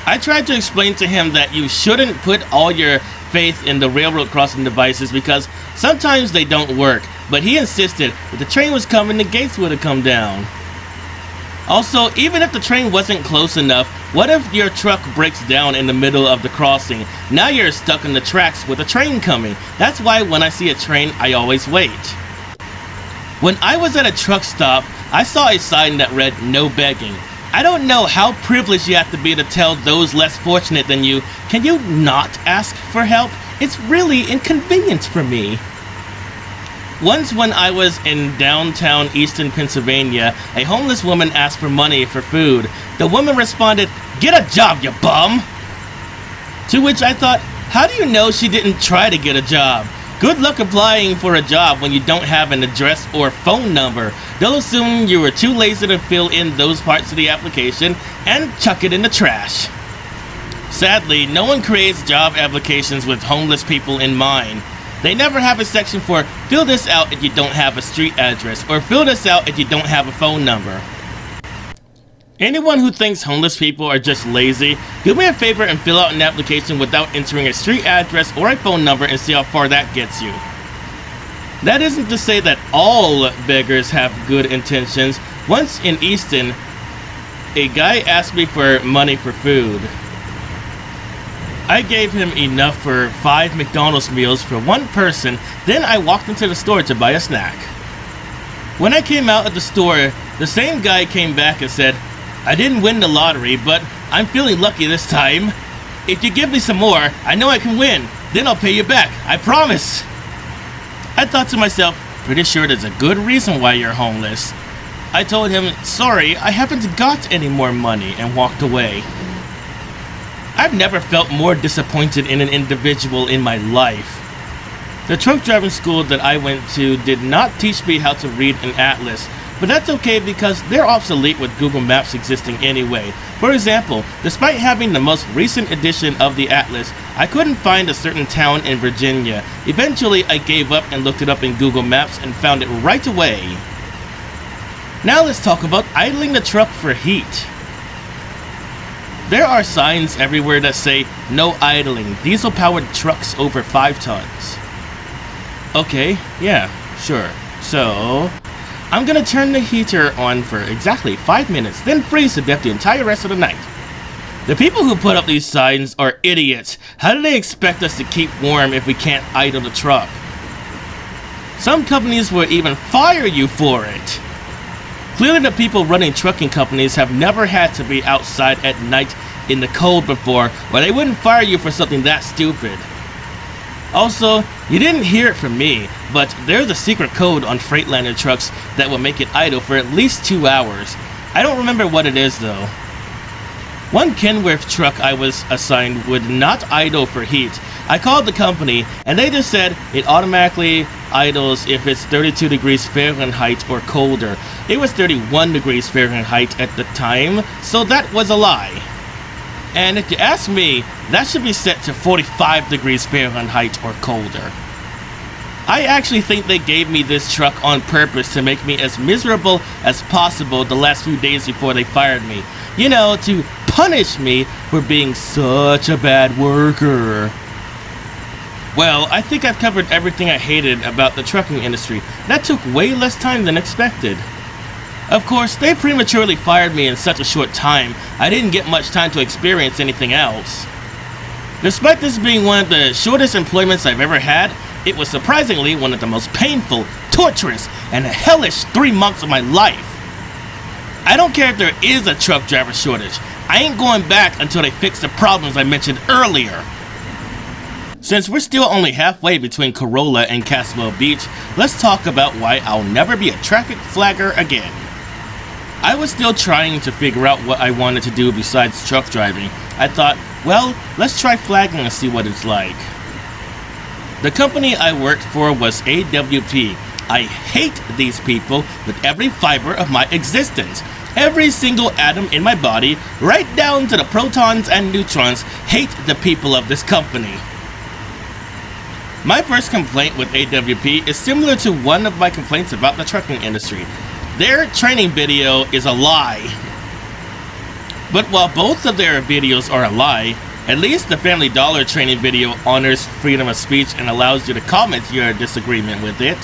I tried to explain to him that you shouldn't put all your faith in the railroad crossing devices because sometimes they don't work, but he insisted if the train was coming, the gates would have come down. Also, even if the train wasn't close enough, what if your truck breaks down in the middle of the crossing? Now you're stuck in the tracks with a train coming. That's why when I see a train, I always wait. When I was at a truck stop, I saw a sign that read, "No begging." I don't know how privileged you have to be to tell those less fortunate than you, can you not ask for help? It's really inconvenient for me. Once when I was in downtown Easton, Pennsylvania, a homeless woman asked for money for food. The woman responded, "Get a job, you bum!" To which I thought, how do you know she didn't try to get a job? Good luck applying for a job when you don't have an address or phone number. They'll assume you were too lazy to fill in those parts of the application and chuck it in the trash. Sadly, no one creates job applications with homeless people in mind. They never have a section for fill this out if you don't have a street address or fill this out if you don't have a phone number. Anyone who thinks homeless people are just lazy, do me a favor and fill out an application without entering a street address or a phone number and see how far that gets you. That isn't to say that all beggars have good intentions. Once in Easton, a guy asked me for money for food. I gave him enough for 5 McDonald's meals for one person, then I walked into the store to buy a snack. When I came out of the store, the same guy came back and said, "I didn't win the lottery, but I'm feeling lucky this time. If you give me some more, I know I can win. Then I'll pay you back, I promise." I thought to myself, pretty sure there's a good reason why you're homeless. I told him, "Sorry, I haven't got any more money," and walked away. I've never felt more disappointed in an individual in my life. The truck driving school that I went to did not teach me how to read an atlas, but that's okay because they're obsolete with Google Maps existing anyway. For example, despite having the most recent edition of the atlas, I couldn't find a certain town in Virginia. Eventually, I gave up and looked it up in Google Maps and found it right away. Now let's talk about idling the truck for heat. There are signs everywhere that say, "No idling, diesel-powered trucks over 5 tons. Okay, yeah, sure. So, I'm gonna turn the heater on for exactly 5 minutes, then freeze to death the entire rest of the night. The people who put up these signs are idiots. How do they expect us to keep warm if we can't idle the truck? Some companies will even fire you for it. Clearly the people running trucking companies have never had to be outside at night in the cold before, or they wouldn't fire you for something that stupid. Also, you didn't hear it from me, but there's a secret code on Freightliner trucks that will make it idle for at least 2 hours. I don't remember what it is though. One Kenworth truck I was assigned would not idle for heat. I called the company and they just said it automatically idles if it's 32 degrees Fahrenheit or colder. It was 31 degrees Fahrenheit at the time, so that was a lie. And if you ask me, that should be set to 45 degrees Fahrenheit or colder. I actually think they gave me this truck on purpose to make me as miserable as possible the last few days before they fired me. You know, to punish me for being such a bad worker. Well, I think I've covered everything I hated about the trucking industry. That took way less time than expected. Of course, they prematurely fired me in such a short time, I didn't get much time to experience anything else. Despite this being one of the shortest employments I've ever had, it was surprisingly one of the most painful, torturous, and hellish 3 months of my life. I don't care if there is a truck driver shortage. I ain't going back until they fix the problems I mentioned earlier. Since we're still only halfway between Corolla and Caswell Beach, let's talk about why I'll never be a traffic flagger again. I was still trying to figure out what I wanted to do besides truck driving. I thought, well, let's try flagging and see what it's like. The company I worked for was AWP. I hate these people with every fiber of my existence. Every single atom in my body, right down to the protons and neutrons, hate the people of this company. My first complaint with AWP is similar to one of my complaints about the trucking industry. Their training video is a lie. But while both of their videos are a lie, at least the Family Dollar training video honors freedom of speech and allows you to comment your disagreement with it.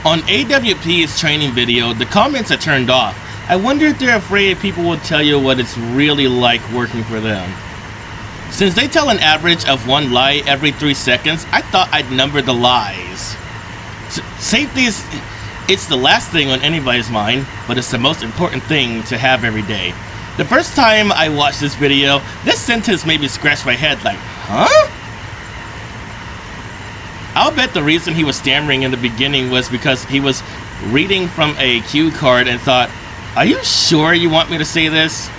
On AWP's training video, the comments are turned off. I wonder if they're afraid people will tell you what it's really like working for them. Since they tell an average of 1 lie every 3 seconds, I thought I'd number the lies. Safety is... it's the last thing on anybody's mind, but it's the most important thing to have every day. The first time I watched this video, this sentence made me scratch my head like, huh? I'll bet the reason he was stammering in the beginning was because he was reading from a cue card and thought, are you sure you want me to say this?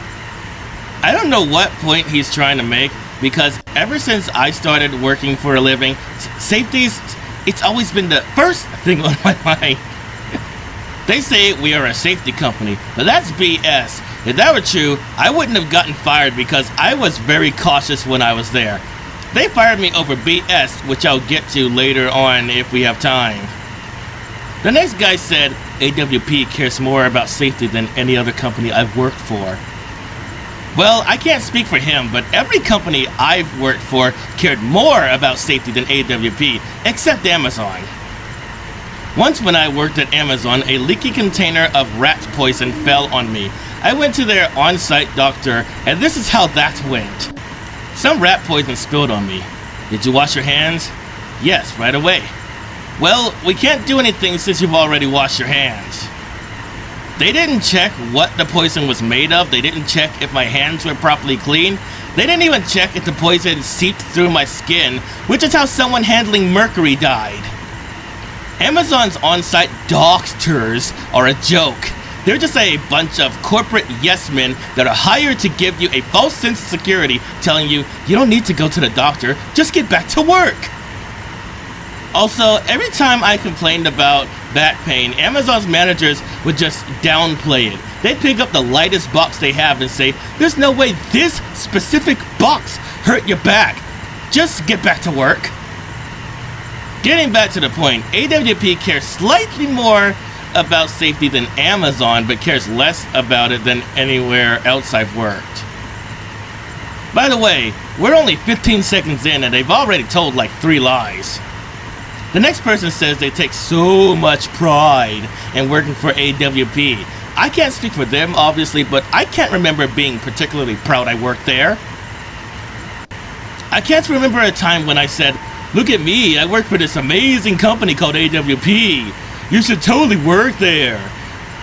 I don't know what point he's trying to make, because ever since I started working for a living, safety's, it's always been the first thing on my mind. They say we are a safety company, but that's BS. If that were true, I wouldn't have gotten fired because I was very cautious when I was there. They fired me over BS, which I'll get to later on if we have time. The next guy said AWP cares more about safety than any other company I've worked for. Well, I can't speak for him, but every company I've worked for cared more about safety than AWP, except Amazon. Once when I worked at Amazon, a leaky container of rat poison fell on me. I went to their on-site doctor, and this is how that went. Some rat poison spilled on me. Did you wash your hands? Yes, right away. Well, we can't do anything since you've already washed your hands. They didn't check what the poison was made of. They didn't check if my hands were properly clean. They didn't even check if the poison seeped through my skin, which is how someone handling mercury died. Amazon's on-site doctors are a joke. They're just a bunch of corporate yes-men that are hired to give you a false sense of security, telling you you don't need to go to the doctor, just get back to work. Also, every time I complained about back pain, Amazon's managers would just downplay it. They'd pick up the lightest box they have and say, there's no way this specific box hurt your back. Just get back to work. Getting back to the point, AWP cares slightly more about safety than Amazon, but cares less about it than anywhere else I've worked. By the way, we're only 15 seconds in and they've already told like 3 lies. The next person says they take so much pride in working for AWP. I can't speak for them, obviously, but I can't remember being particularly proud I worked there. I can't remember a time when I said, look at me, I work for this amazing company called AWP. You should totally work there.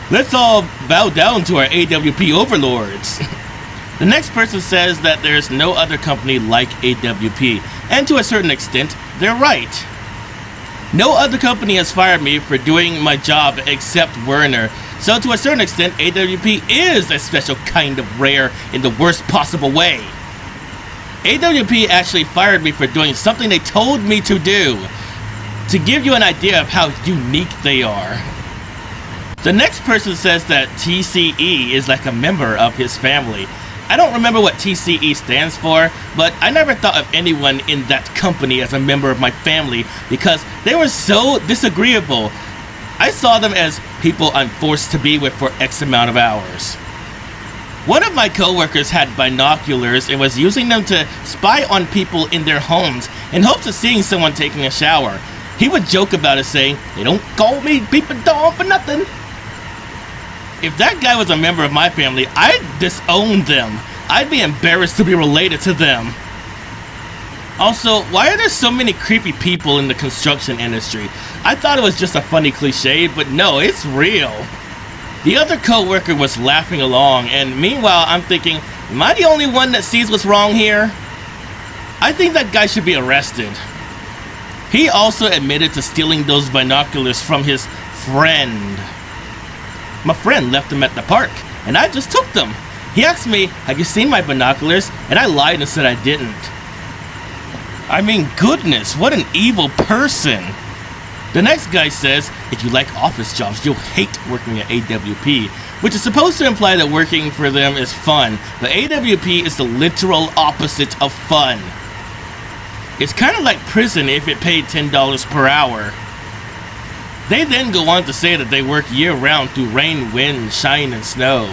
Let's all bow down to our AWP overlords. The next person says that there's no other company like AWP, and to a certain extent, they're right. No other company has fired me for doing my job except Werner, so to a certain extent, AWP is a special kind of rare in the worst possible way. AWP actually fired me for doing something they told me to do, to give you an idea of how unique they are. The next person says that TCE is like a member of his family. I don't remember what TCE stands for, but I never thought of anyone in that company as a member of my family because they were so disagreeable. I saw them as people I'm forced to be with for X amount of hours. One of my coworkers had binoculars and was using them to spy on people in their homes in hopes of seeing someone taking a shower. He would joke about it saying, "They don't call me Peeping Tom for nothing." If that guy was a member of my family, I'd disown them. I'd be embarrassed to be related to them. Also, why are there so many creepy people in the construction industry? I thought it was just a funny cliche, but no, it's real. The other co-worker was laughing along, and meanwhile I'm thinking, am I the only one that sees what's wrong here? I think that guy should be arrested. He also admitted to stealing those binoculars from his friend. My friend left them at the park, and I just took them. He asked me, "Have you seen my binoculars?" And I lied and said I didn't. I mean, goodness, what an evil person. The next guy says, if you like office jobs, you'll hate working at AWP, which is supposed to imply that working for them is fun, but AWP is the literal opposite of fun. It's kind of like prison if it paid $10 per hour. They then go on to say that they work year-round through rain, wind, shine, and snow.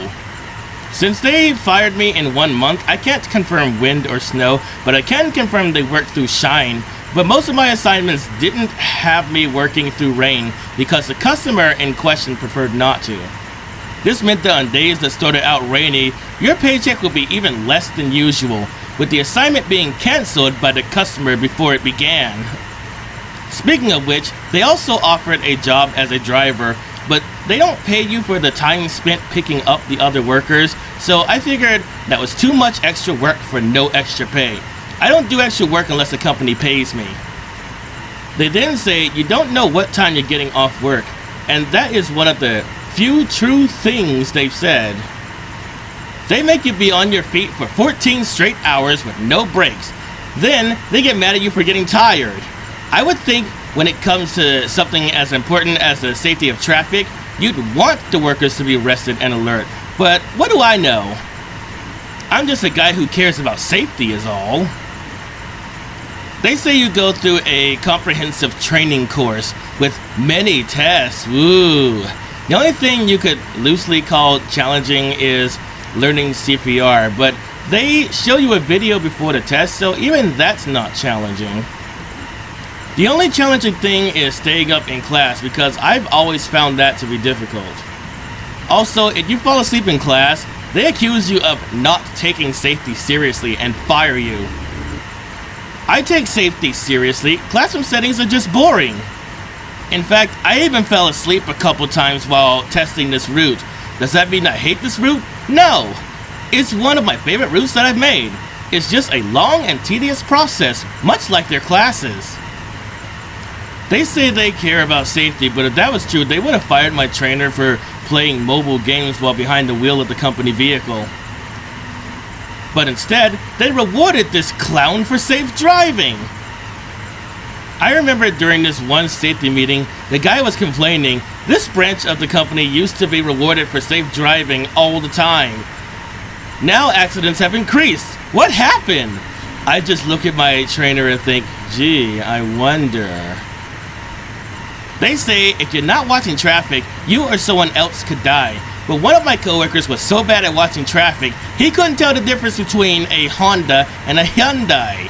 Since they fired me in 1 month, I can't confirm wind or snow, but I can confirm they worked through shine. But most of my assignments didn't have me working through rain because the customer in question preferred not to. This meant that on days that started out rainy, your paycheck would be even less than usual, with the assignment being cancelled by the customer before it began. Speaking of which, they also offered a job as a driver, but they don't pay you for the time spent picking up the other workers, so I figured that was too much extra work for no extra pay. I don't do extra work unless the company pays me. They then say you don't know what time you're getting off work, and that is one of the few true things they've said. They make you be on your feet for 14 straight hours with no breaks. Then they get mad at you for getting tired. I would think when it comes to something as important as the safety of traffic, you'd want the workers to be rested and alert. But what do I know? I'm just a guy who cares about safety is all. They say you go through a comprehensive training course with many tests. Ooh. The only thing you could loosely call challenging is learning CPR, but they show you a video before the test, so even that's not challenging. The only challenging thing is staying up in class because I've always found that to be difficult. Also, if you fall asleep in class, they accuse you of not taking safety seriously and fire you. I take safety seriously. Classroom settings are just boring. In fact, I even fell asleep a couple times while testing this route. Does that mean I hate this route? No! It's one of my favorite routes that I've made. It's just a long and tedious process, much like their classes. They say they care about safety, but if that was true, they would have fired my trainer for playing mobile games while behind the wheel of the company vehicle. But instead, they rewarded this clown for safe driving. I remember during this one safety meeting, the guy was complaining this branch of the company used to be rewarded for safe driving all the time. Now accidents have increased. What happened? I just look at my trainer and think, gee, I wonder. They say if you're not watching traffic, you or someone else could die. But one of my coworkers was so bad at watching traffic, he couldn't tell the difference between a Honda and a Hyundai.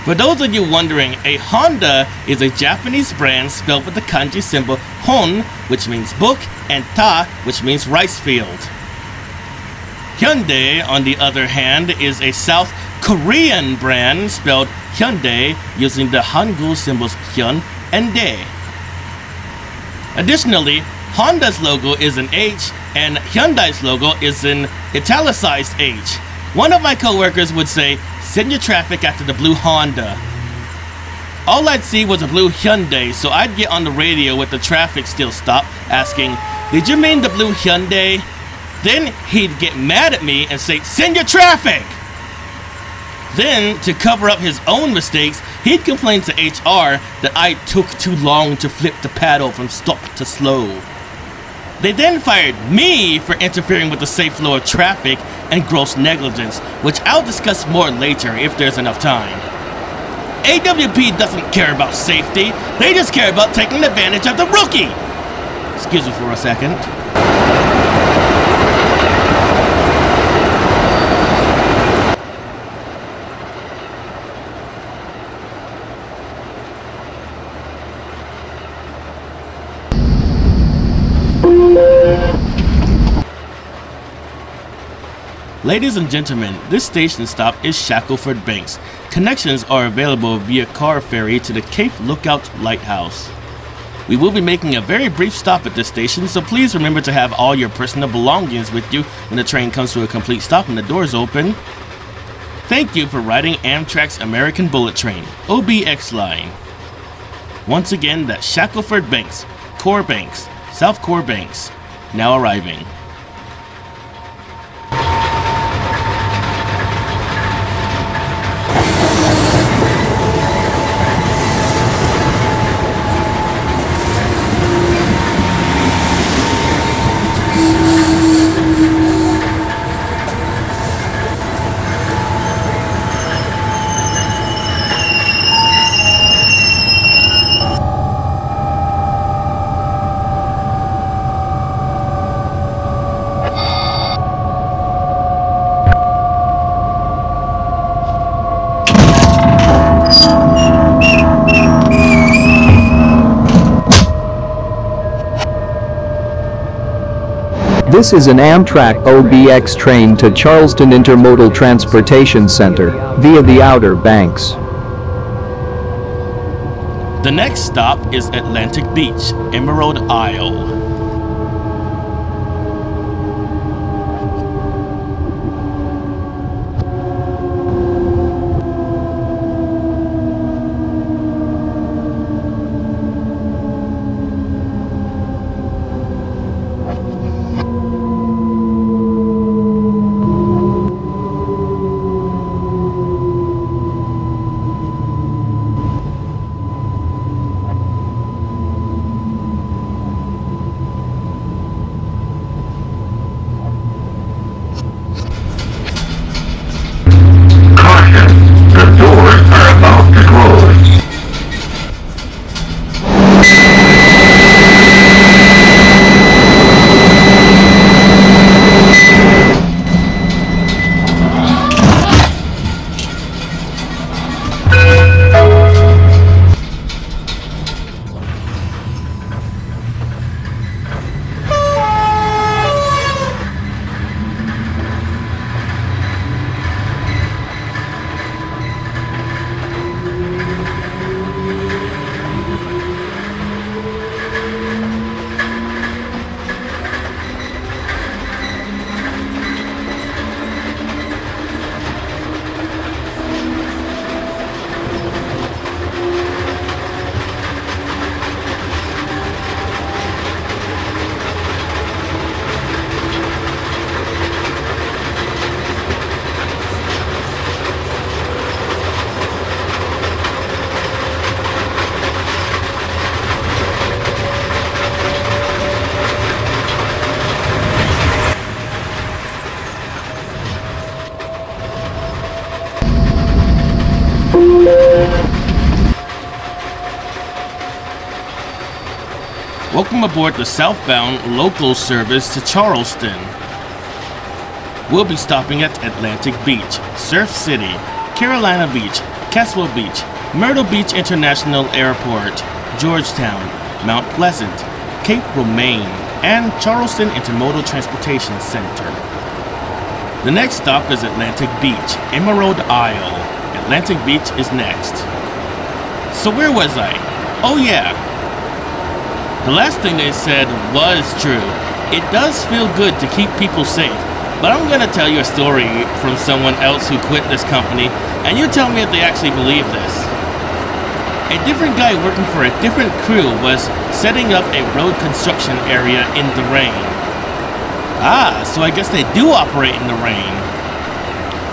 For those of you wondering, a Honda is a Japanese brand spelled with the kanji symbol Hon, which means book, and Ta, which means rice field. Hyundai, on the other hand, is a South Korean brand spelled Hyundai using the Hangul symbols Hyun and Dae. Additionally, Honda's logo is an H and Hyundai's logo is in italicized H. One of my coworkers would say, "Send your traffic after the blue Honda." All I'd see was a blue Hyundai, so I'd get on the radio with the traffic still stopped, asking, "Did you mean the blue Hyundai?" Then he'd get mad at me and say, "Send your traffic!" Then, to cover up his own mistakes, he'd complain to HR that I took too long to flip the paddle from stop to slow. They then fired me for interfering with the safe flow of traffic and gross negligence, which I'll discuss more later if there's enough time. AWP doesn't care about safety, they just care about taking advantage of the rookie! Excuse me for a second. Ladies and gentlemen, this station stop is Shackelford Banks. Connections are available via car ferry to the Cape Lookout Lighthouse. We will be making a very brief stop at this station, so please remember to have all your personal belongings with you when the train comes to a complete stop and the doors open. Thank you for riding Amtrak's American Bullet Train, OBX line. Once again, that's Shackelford Banks, Core Banks, South Core Banks, now arriving. This is an Amtrak OBX train to Charleston Intermodal Transportation Center via the Outer Banks. The next stop is Atlantic Beach, Emerald Isle. Welcome aboard the southbound local service to Charleston. We'll be stopping at Atlantic Beach, Surf City, Carolina Beach, Caswell Beach, Myrtle Beach International Airport, Georgetown, Mount Pleasant, Cape Romaine, and Charleston Intermodal Transportation Center. The next stop is Atlantic Beach, Emerald Isle. Atlantic Beach is next. So where was I? Oh yeah. The last thing they said was true. It does feel good to keep people safe, but I'm gonna tell you a story from someone else who quit this company, and you tell me if they actually believe this. A different guy working for a different crew was setting up a road construction area in the rain. Ah, so I guess they do operate in the rain.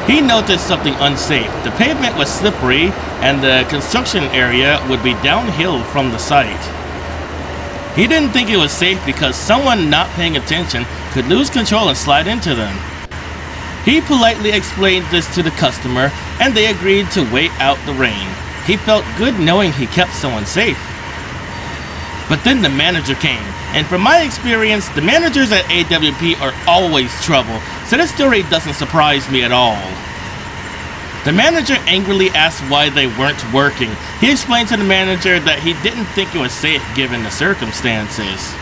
He noticed something unsafe. The pavement was slippery and the construction area would be downhill from the site. He didn't think it was safe because someone not paying attention could lose control and slide into them. He politely explained this to the customer and they agreed to wait out the rain. He felt good knowing he kept someone safe. But then the manager came, and from my experience, the managers at AWP are always trouble, so this story doesn't surprise me at all. The manager angrily asked why they weren't working. He explained to the manager that he didn't think it was safe given the circumstances.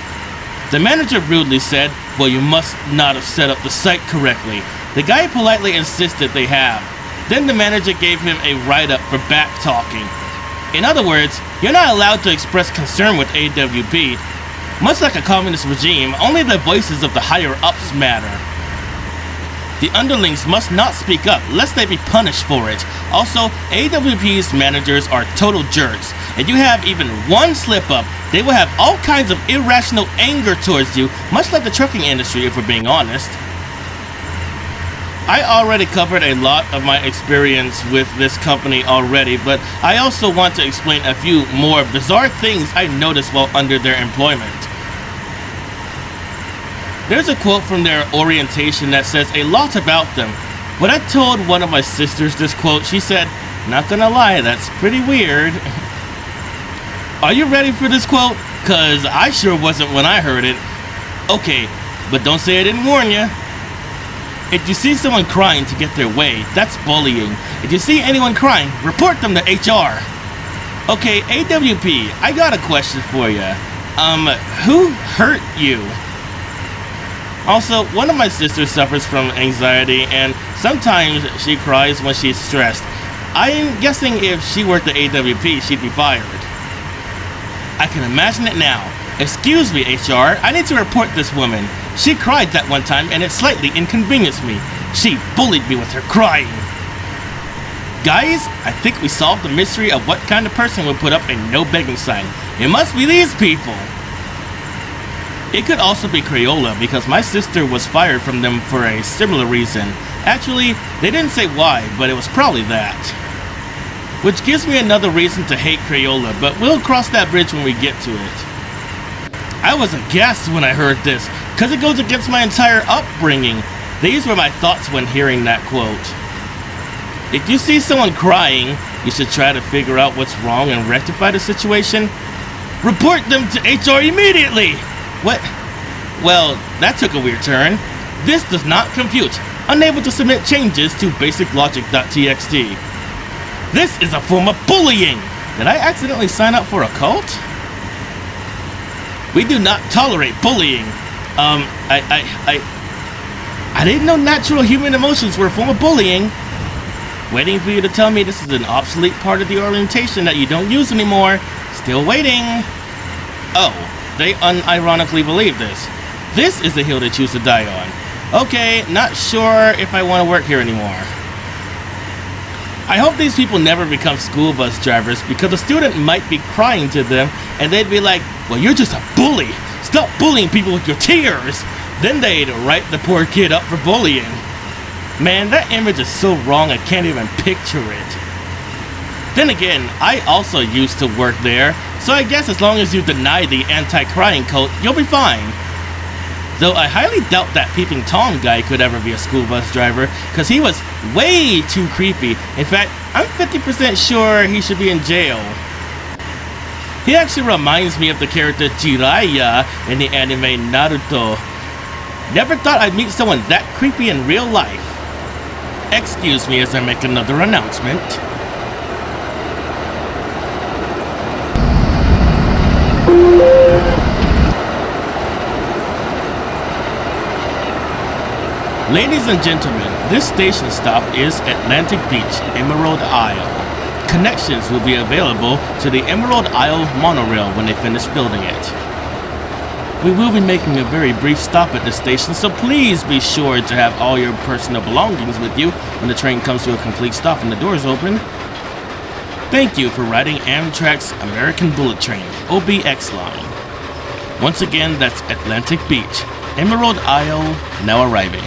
The manager rudely said, "Well, you must not have set up the site correctly." The guy politely insisted they have. Then the manager gave him a write-up for back-talking. In other words, you're not allowed to express concern with AWP. Much like a communist regime, only the voices of the higher-ups matter. The underlings must not speak up, lest they be punished for it. Also, AWP's managers are total jerks. If you have even one slip-up, they will have all kinds of irrational anger towards you, much like the trucking industry if we're being honest. I already covered a lot of my experience with this company already, but I also want to explain a few more bizarre things I noticed while under their employment. There's a quote from their orientation that says a lot about them. When I told one of my sisters this quote, she said, "Not gonna lie, that's pretty weird." Are you ready for this quote? Cause I sure wasn't when I heard it. Okay, but don't say I didn't warn you. If you see someone crying to get their way, that's bullying. If you see anyone crying, report them to HR. Okay, AWP, I got a question for you. Who hurt you? Also, one of my sisters suffers from anxiety and sometimes she cries when she's stressed. I'm guessing if she worked at AWP, she'd be fired. I can imagine it now. Excuse me, HR, I need to report this woman. She cried that one time and it slightly inconvenienced me. She bullied me with her crying. Guys, I think we solved the mystery of what kind of person would put up a no begging sign. It must be these people. It could also be Crayola because my sister was fired from them for a similar reason. Actually, they didn't say why, but it was probably that. Which gives me another reason to hate Crayola, but we'll cross that bridge when we get to it. I was aghast when I heard this, because it goes against my entire upbringing. These were my thoughts when hearing that quote. If you see someone crying, you should try to figure out what's wrong and rectify the situation. Report them to HR immediately! What? Well, that took a weird turn. This does not compute. Unable to submit changes to basiclogic.txt. This is a form of bullying! Did I accidentally sign up for a cult? We do not tolerate bullying. I didn't know natural human emotions were a form of bullying. Waiting for you to tell me this is an obsolete part of the orientation that you don't use anymore. Still waiting. Oh, they unironically believe this. This is the hill they choose to die on. Okay, not sure if I want to work here anymore. I hope these people never become school bus drivers because a student might be crying to them and they'd be like, "Well, you're just a bully. Stop bullying people with your tears." Then they'd write the poor kid up for bullying. Man, that image is so wrong I can't even picture it. Then again, I also used to work there, so I guess as long as you deny the anti-crying cult, you'll be fine. Though I highly doubt that peeping Tom guy could ever be a school bus driver, because he was way too creepy. In fact, I'm 50% sure he should be in jail. He actually reminds me of the character Jiraiya in the anime Naruto. Never thought I'd meet someone that creepy in real life. Excuse me as I make another announcement. Ladies and gentlemen, this station stop is Atlantic Beach, Emerald Isle. Connections will be available to the Emerald Isle monorail when they finish building it. We will be making a very brief stop at this station, so please be sure to have all your personal belongings with you when the train comes to a complete stop and the doors open. Thank you for riding Amtrak's American Bullet Train, OBX line. Once again, that's Atlantic Beach, Emerald Isle, now arriving.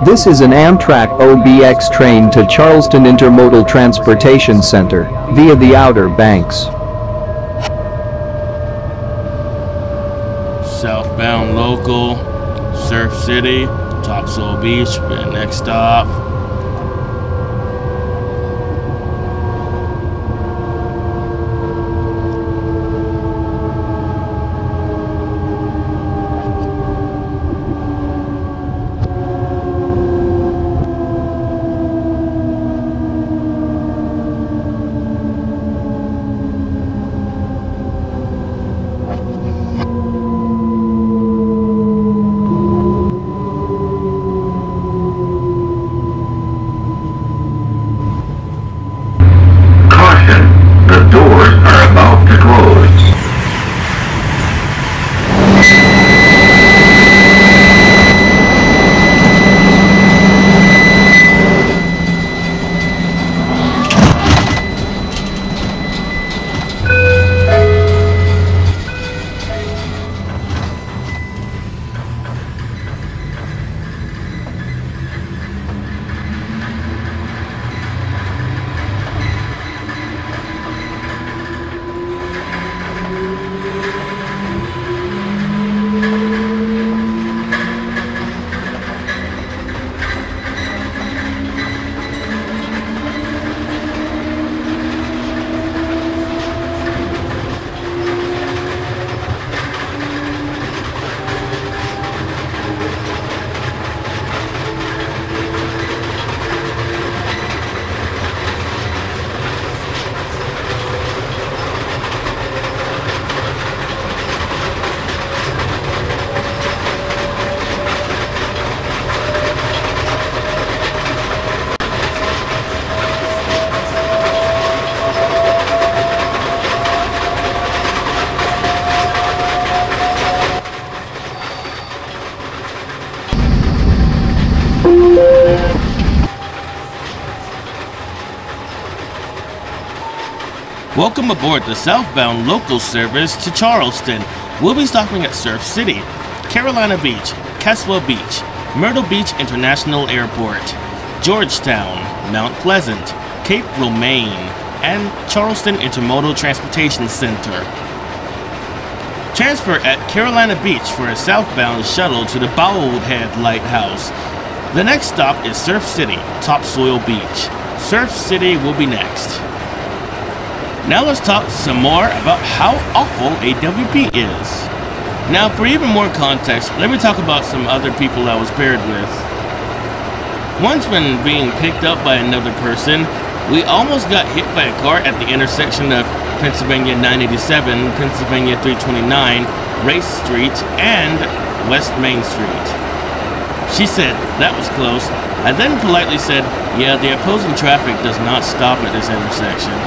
This is an Amtrak OBX train to Charleston Intermodal Transportation Center via the Outer Banks. Southbound local, Surf City, Topsail Beach, next stop. The doors are about to close. Welcome aboard the southbound local service to Charleston. We'll be stopping at Surf City, Carolina Beach, Caswell Beach, Myrtle Beach International Airport, Georgetown, Mount Pleasant, Cape Romaine, and Charleston Intermodal Transportation Center. Transfer at Carolina Beach for a southbound shuttle to the Bowhead Lighthouse. The next stop is Surf City, Topsail Beach. Surf City will be next. Now let's talk some more about how awful AWP is. Now for even more context, let me talk about some other people I was paired with. Once when being picked up by another person, we almost got hit by a car at the intersection of Pennsylvania 987, Pennsylvania 329, Race Street, and West Main Street. She said that was close. I then politely said, yeah, the opposing traffic does not stop at this intersection.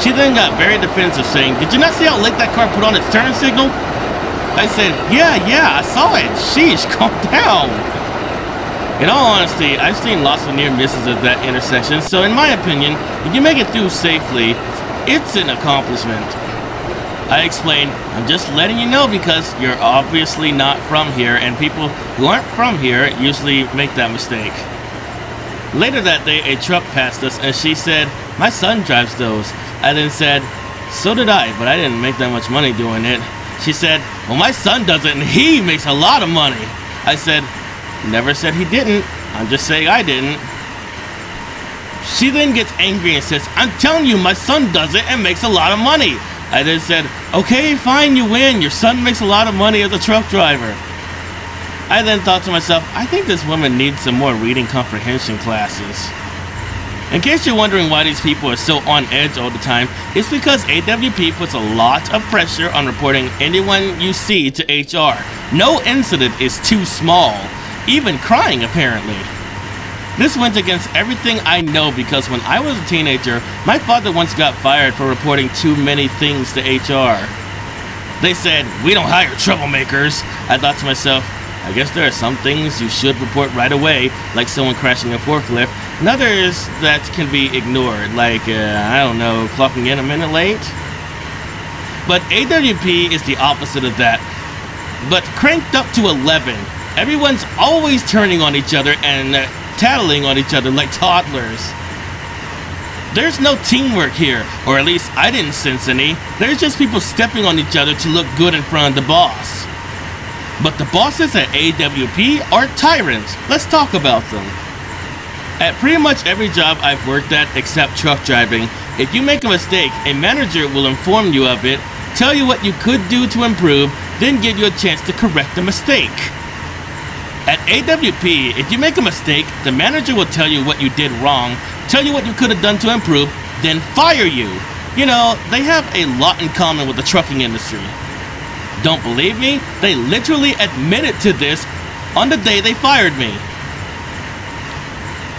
She then got very defensive, saying, did you not see how late that car put on its turn signal? I said, yeah, I saw it. Sheesh, calm down. In all honesty, I've seen lots of near misses at that intersection, so in my opinion, if you make it through safely, it's an accomplishment. I explained, I'm just letting you know because you're obviously not from here, and people who aren't from here usually make that mistake. Later that day, a truck passed us and she said, my son drives those. I then said, so did I, but I didn't make that much money doing it. She said, well, my son does it and he makes a lot of money. I said, never said he didn't. I'm just saying I didn't. She then gets angry and says, I'm telling you, my son does it and makes a lot of money. I then said, okay, fine, you win. Your son makes a lot of money as a truck driver. I then thought to myself, I think this woman needs some more reading comprehension classes. In case you're wondering why these people are so on edge all the time, it's because AWP puts a lot of pressure on reporting anyone you see to HR. No incident is too small, even crying apparently. This went against everything I know because when I was a teenager, my father once got fired for reporting too many things to HR. They said, we don't hire troublemakers. I thought to myself, I guess there are some things you should report right away, like someone crashing a forklift, and others that can be ignored, like, I don't know, clocking in a minute late? But AWP is the opposite of that. But cranked up to 11, everyone's always turning on each other and tattling on each other like toddlers. There's no teamwork here, or at least I didn't sense any. There's just people stepping on each other to look good in front of the boss. But the bosses at AWP are tyrants. Let's talk about them. At pretty much every job I've worked at except truck driving, if you make a mistake, a manager will inform you of it, tell you what you could do to improve, then give you a chance to correct the mistake. At AWP, if you make a mistake, the manager will tell you what you did wrong, tell you what you could have done to improve, then fire you. You know, they have a lot in common with the trucking industry. Don't believe me? They literally admitted to this on the day they fired me.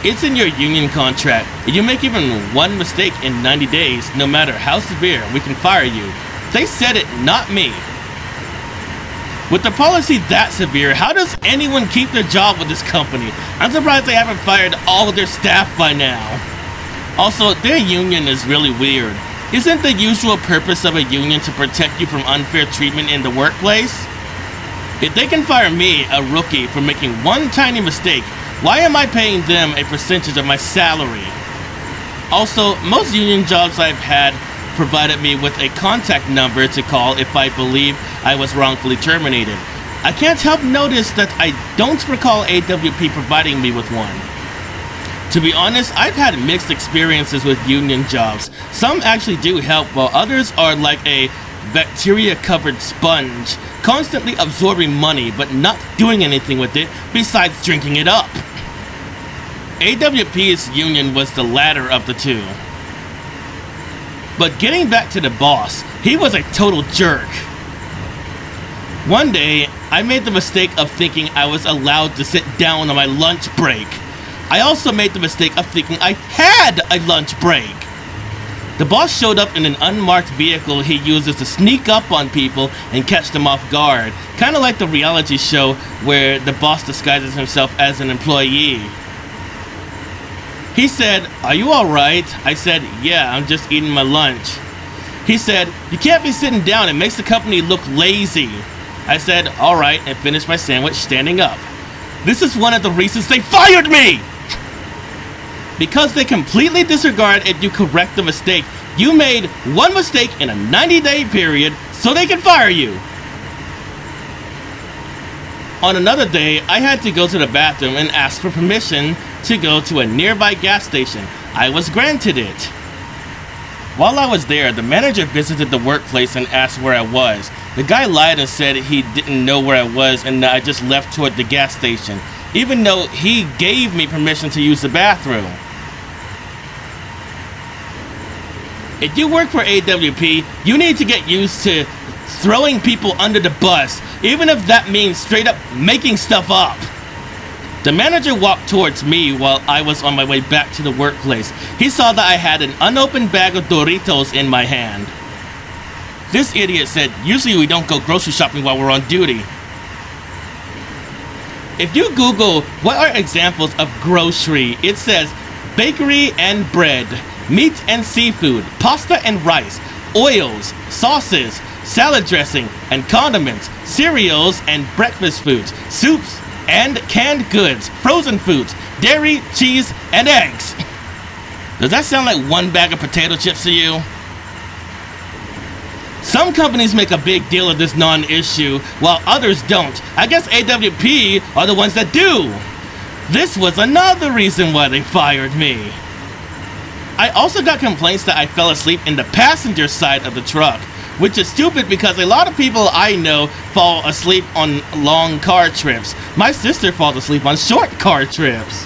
It's in your union contract. If you make even one mistake in 90 days, no matter how severe, we can fire you. They said it, not me. With the policy that severe, how does anyone keep their job with this company? I'm surprised they haven't fired all of their staff by now. Also, their union is really weird. Isn't the usual purpose of a union to protect you from unfair treatment in the workplace? If they can fire me, a rookie, for making one tiny mistake, why am I paying them a percentage of my salary? Also, most union jobs I've had provided me with a contact number to call if I believe I was wrongfully terminated. I can't help notice that I don't recall AWP providing me with one. To be honest, I've had mixed experiences with union jobs. Some actually do help, while others are like a bacteria-covered sponge, constantly absorbing money but not doing anything with it besides drinking it up. AWP's union was the latter of the two. But getting back to the boss, he was a total jerk. One day, I made the mistake of thinking I was allowed to sit down on my lunch break. I also made the mistake of thinking I had a lunch break. The boss showed up in an unmarked vehicle he uses to sneak up on people and catch them off guard. Kind of like the reality show where the boss disguises himself as an employee. He said, "Are you alright?" I said, "Yeah, I'm just eating my lunch." He said, "You can't be sitting down, it makes the company look lazy." I said, "Alright," and finished my sandwich standing up. This is one of the reasons they fired me! Because they completely disregard if you correct the mistake. You made one mistake in a 90-day period, so they can fire you. On another day, I had to go to the bathroom and ask for permission to go to a nearby gas station. I was granted it. While I was there, the manager visited the workplace and asked where I was. The guy lied and said he didn't know where I was and I just left toward the gas station, even though he gave me permission to use the bathroom. If you work for AWP, you need to get used to throwing people under the bus, even if that means straight up making stuff up. The manager walked towards me while I was on my way back to the workplace. He saw that I had an unopened bag of Doritos in my hand. This idiot said, "Usually we don't go grocery shopping while we're on duty." If you Google what are examples of grocery, it says bakery and bread, meat and seafood, pasta and rice, oils, sauces, salad dressing and condiments, cereals and breakfast foods, soups and canned goods, frozen foods, dairy, cheese, and eggs. Does that sound like one bag of potato chips to you? Some companies make a big deal of this non-issue, while others don't. I guess AWP are the ones that do. This was another reason why they fired me. I also got complaints that I fell asleep in the passenger side of the truck, which is stupid because a lot of people I know fall asleep on long car trips. My sister falls asleep on short car trips.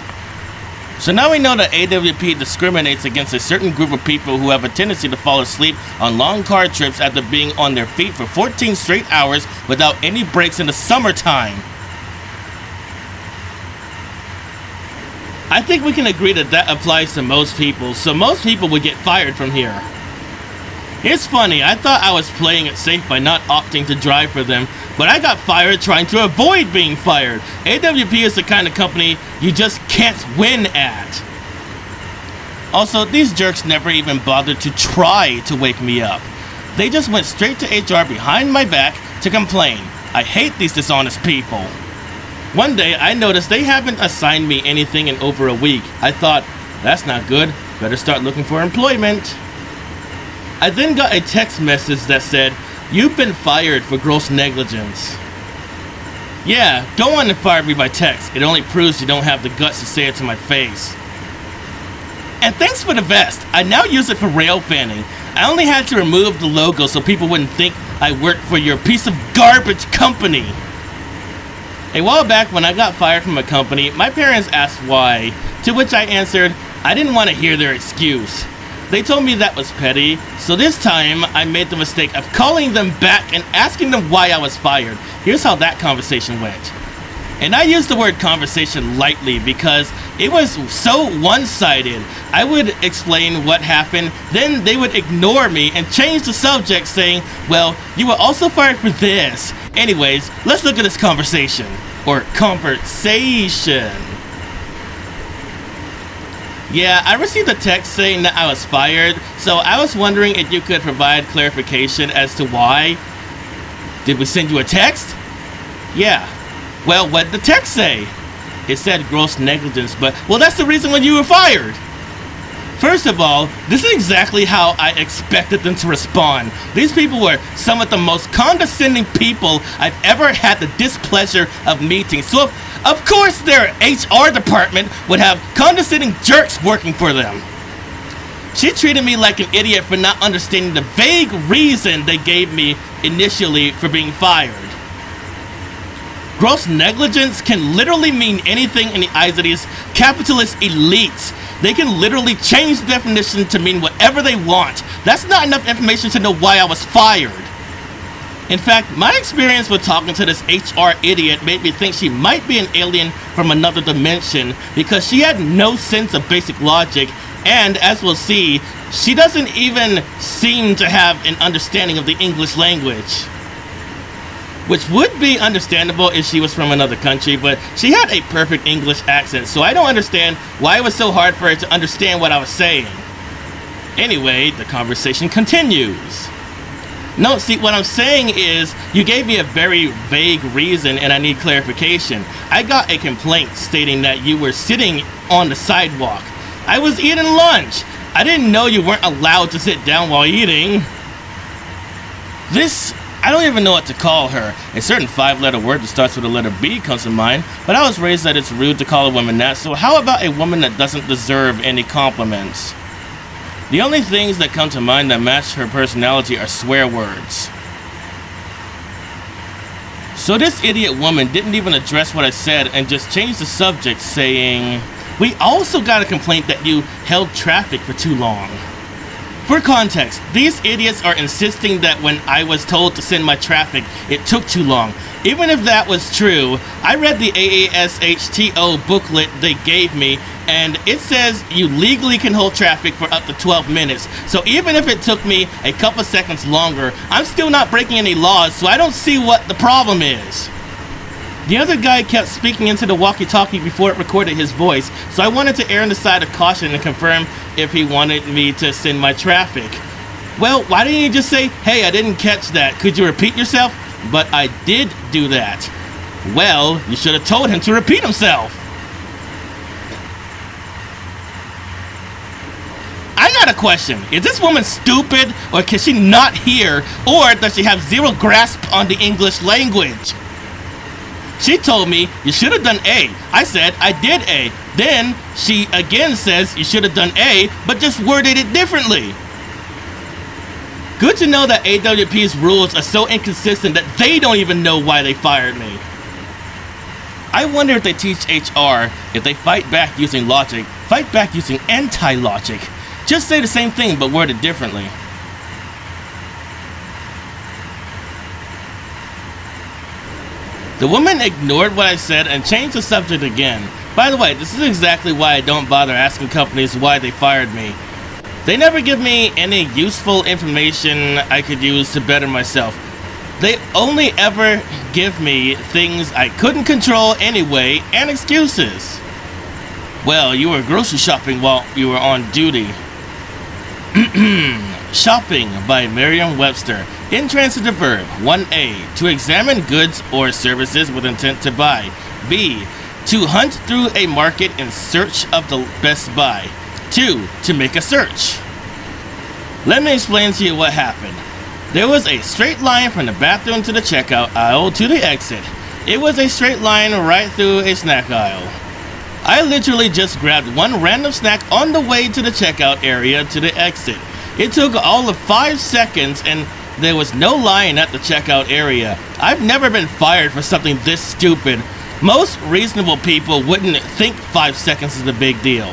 So now we know that AWP discriminates against a certain group of people who have a tendency to fall asleep on long car trips after being on their feet for 14 straight hours without any breaks in the summertime. I think we can agree that that applies to most people, so most people would get fired from here. It's funny, I thought I was playing it safe by not opting to drive for them, but I got fired trying to avoid being fired. AWP is the kind of company you just can't win at. Also, these jerks never even bothered to try to wake me up. They just went straight to HR behind my back to complain. I hate these dishonest people. One day, I noticed they haven't assigned me anything in over a week. I thought, that's not good, better start looking for employment. I then got a text message that said, "You've been fired for gross negligence." Yeah, go on and fire me by text. It only proves you don't have the guts to say it to my face. And thanks for the vest. I now use it for rail fanning. I only had to remove the logo so people wouldn't think I worked for your piece of garbage company. A while back when I got fired from a company, my parents asked why, to which I answered, I didn't want to hear their excuse. They told me that was petty, so this time I made the mistake of calling them back and asking them why I was fired. Here's how that conversation went. And I use the word conversation lightly because it was so one-sided. I would explain what happened, then they would ignore me and change the subject saying, well, you were also fired for this. Anyways, let's look at this conversation. Or conversation. Yeah, I received a text saying that I was fired, so I was wondering if you could provide clarification as to why. Did we send you a text? Yeah. Well, what did the text say? It said gross negligence, but, well, that's the reason when you were fired. First of all, this is exactly how I expected them to respond. These people were some of the most condescending people I've ever had the displeasure of meeting. So of course their HR department would have condescending jerks working for them. She treated me like an idiot for not understanding the vague reason they gave me initially for being fired. Gross negligence can literally mean anything in the eyes of these capitalist elites. They can literally change the definition to mean whatever they want. That's not enough information to know why I was fired. In fact, my experience with talking to this HR idiot made me think she might be an alien from another dimension because she had no sense of basic logic, and as we'll see, she doesn't even seem to have an understanding of the English language. Which would be understandable if she was from another country, but she had a perfect English accent, so I don't understand why it was so hard for her to understand what I was saying. Anyway, the conversation continues. No, see, what I'm saying is, you gave me a very vague reason and I need clarification. I got a complaint stating that you were sitting on the sidewalk. I was eating lunch. I didn't know you weren't allowed to sit down while eating. I don't even know what to call her. A certain 5-letter word that starts with the letter B comes to mind, but I was raised that it's rude to call a woman that, so how about a woman that doesn't deserve any compliments? The only things that come to mind that match her personality are swear words. So this idiot woman didn't even address what I said and just changed the subject saying, we also got a complaint that you held traffic for too long. For context, these idiots are insisting that when I was told to send my traffic, it took too long. Even if that was true, I read the AASHTO booklet they gave me, and it says you legally can hold traffic for up to 12 minutes. So even if it took me a couple seconds longer, I'm still not breaking any laws, so I don't see what the problem is. The other guy kept speaking into the walkie-talkie before it recorded his voice, so I wanted to err on the side of caution and confirm if he wanted me to send my traffic. Well, why didn't you just say, hey, I didn't catch that. Could you repeat yourself? But I did do that. Well, you should have told him to repeat himself. I got a question. Is this woman stupid, or can she not hear, or does she have zero grasp on the English language? She told me, you should have done A. I said, I did A. Then she again says, you should have done A, but just worded it differently. Good to know that AWP's rules are so inconsistent that they don't even know why they fired me. I wonder if they teach HR, if they fight back using logic, fight back using anti-logic. Just say the same thing but word it differently. The woman ignored what I said and changed the subject again. By the way, this is exactly why I don't bother asking companies why they fired me. They never give me any useful information I could use to better myself. They only ever give me things I couldn't control anyway and excuses. Well, you were grocery shopping while you were on duty. Shopping by Merriam-Webster. Intransitive verb. 1A. To examine goods or services with intent to buy. B. To hunt through a market in search of the best buy. 2. To make a search. Let me explain to you what happened. There was a straight line from the bathroom to the checkout aisle to the exit. It was a straight line right through a snack aisle. I literally just grabbed one random snack on the way to the checkout area to the exit. It took all of 5 seconds and there was no line at the checkout area. I've never been fired for something this stupid. Most reasonable people wouldn't think 5 seconds is a big deal.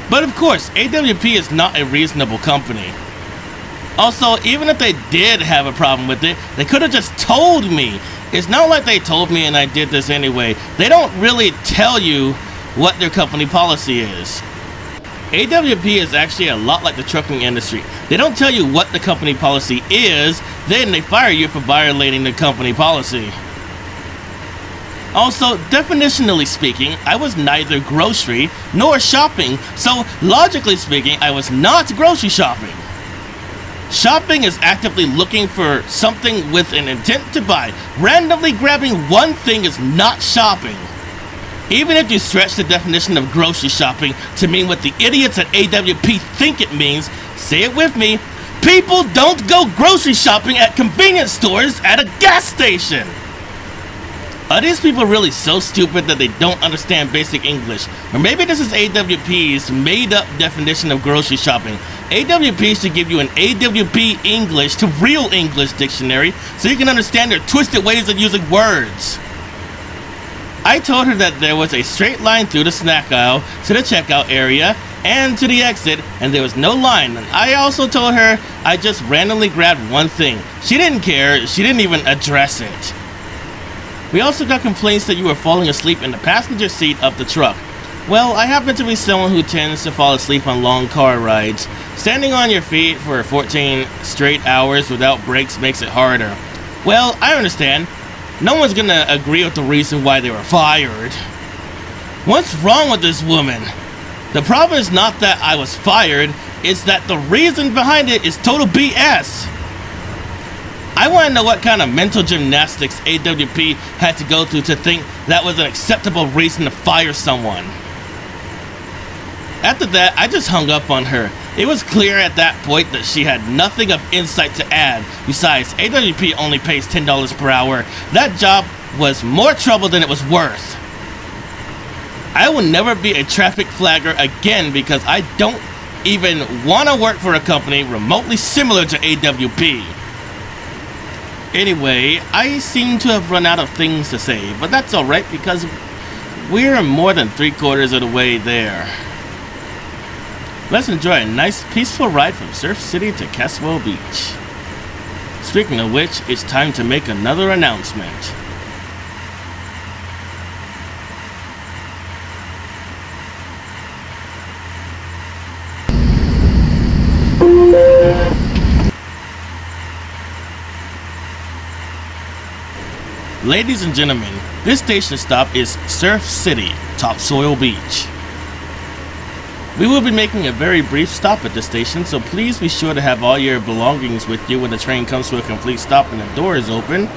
But of course, AWP is not a reasonable company. Also, even if they did have a problem with it, they could have just told me. It's not like they told me and I did this anyway. They don't really tell you what their company policy is. AWP is actually a lot like the trucking industry. They don't tell you what the company policy is, then they fire you for violating the company policy. Also, definitionally speaking, I was neither grocery nor shopping, so logically speaking, I was not grocery shopping. Shopping is actively looking for something with an intent to buy. Randomly grabbing one thing is not shopping. Even if you stretch the definition of grocery shopping to mean what the idiots at AWP think it means, say it with me, people don't go grocery shopping at convenience stores at a gas station. Are these people really so stupid that they don't understand basic English? Or maybe this is AWP's made-up definition of grocery shopping. AWP should give you an AWP English to real English dictionary so you can understand their twisted ways of using words. I told her that there was a straight line through the snack aisle to the checkout area and to the exit, and there was no line. And I also told her I just randomly grabbed one thing. She didn't care. She didn't even address it. We also got complaints that you were falling asleep in the passenger seat of the truck. Well, I happen to be someone who tends to fall asleep on long car rides. Standing on your feet for 14 straight hours without breaks makes it harder. Well, I understand. No one's gonna agree with the reason why they were fired. What's wrong with this woman? The problem is not that I was fired, it's that the reason behind it is total BS. I want to know what kind of mental gymnastics AWP had to go through to think that was an acceptable reason to fire someone. After that, I just hung up on her. It was clear at that point that she had nothing of insight to add. Besides, AWP only pays $10 per hour. That job was more trouble than it was worth. I will never be a traffic flagger again because I don't even want to work for a company remotely similar to AWP. Anyway, I seem to have run out of things to say, but that's alright because we're more than 3/4 of the way there. Let's enjoy a nice peaceful ride from Surf City to Caswell Beach. Speaking of which, it's time to make another announcement. Ladies and gentlemen, this station stop is Surf City, Topsoil Beach. We will be making a very brief stop at the station, so please be sure to have all your belongings with you when the train comes to a complete stop and the door is open.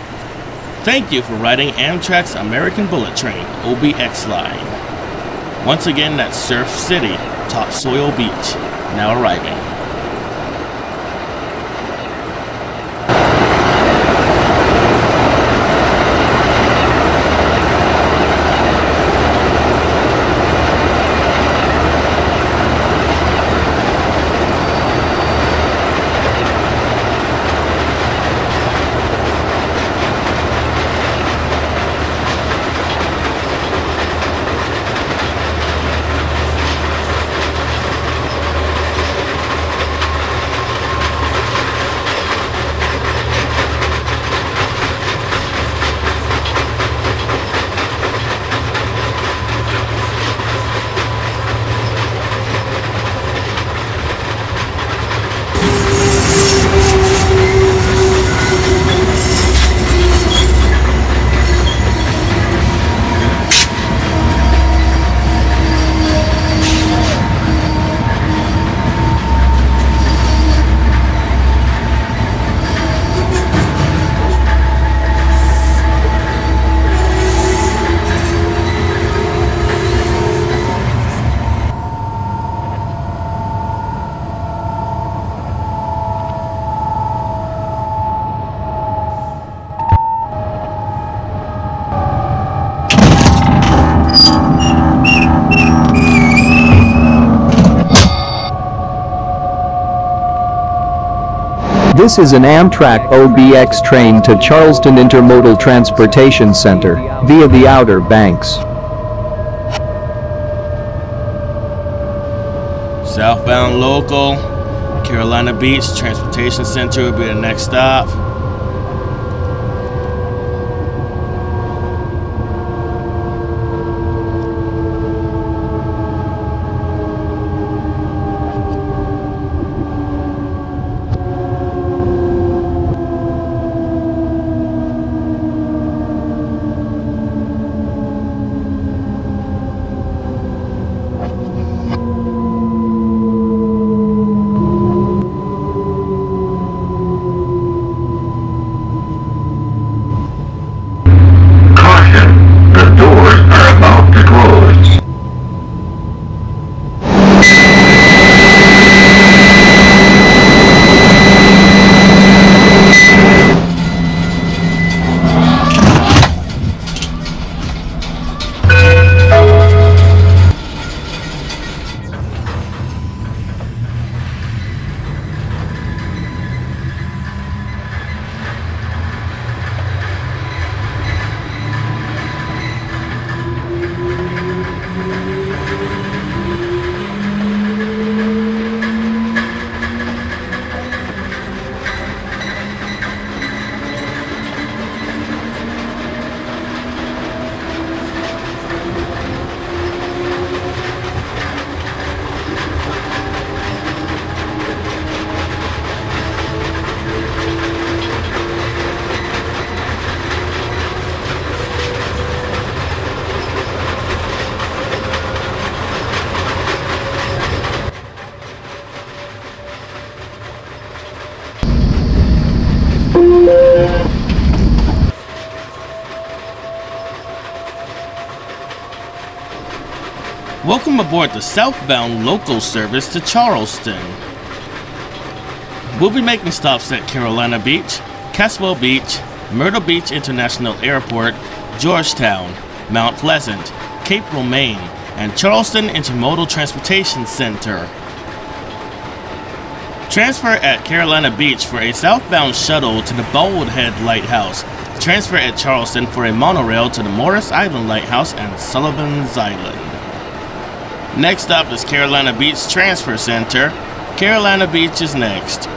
Thank you for riding Amtrak's American Bullet Train, OBX line. Once again, that's Surf City, Topsoil Beach, now arriving. This is an Amtrak OBX train to Charleston Intermodal Transportation Center via the Outer Banks. Southbound local, Carolina Beach Transportation Center will be the next stop. Welcome aboard the southbound local service to Charleston. We'll be making stops at Carolina Beach, Caswell Beach, Myrtle Beach International Airport, Georgetown, Mount Pleasant, Cape Romaine, and Charleston Intermodal Transportation Center. Transfer at Carolina Beach for a southbound shuttle to the Bald Head Lighthouse. Transfer at Charleston for a monorail to the Morris Island Lighthouse and Sullivan's Island. Next up is Carolina Beach Transfer Center. Carolina Beach is next.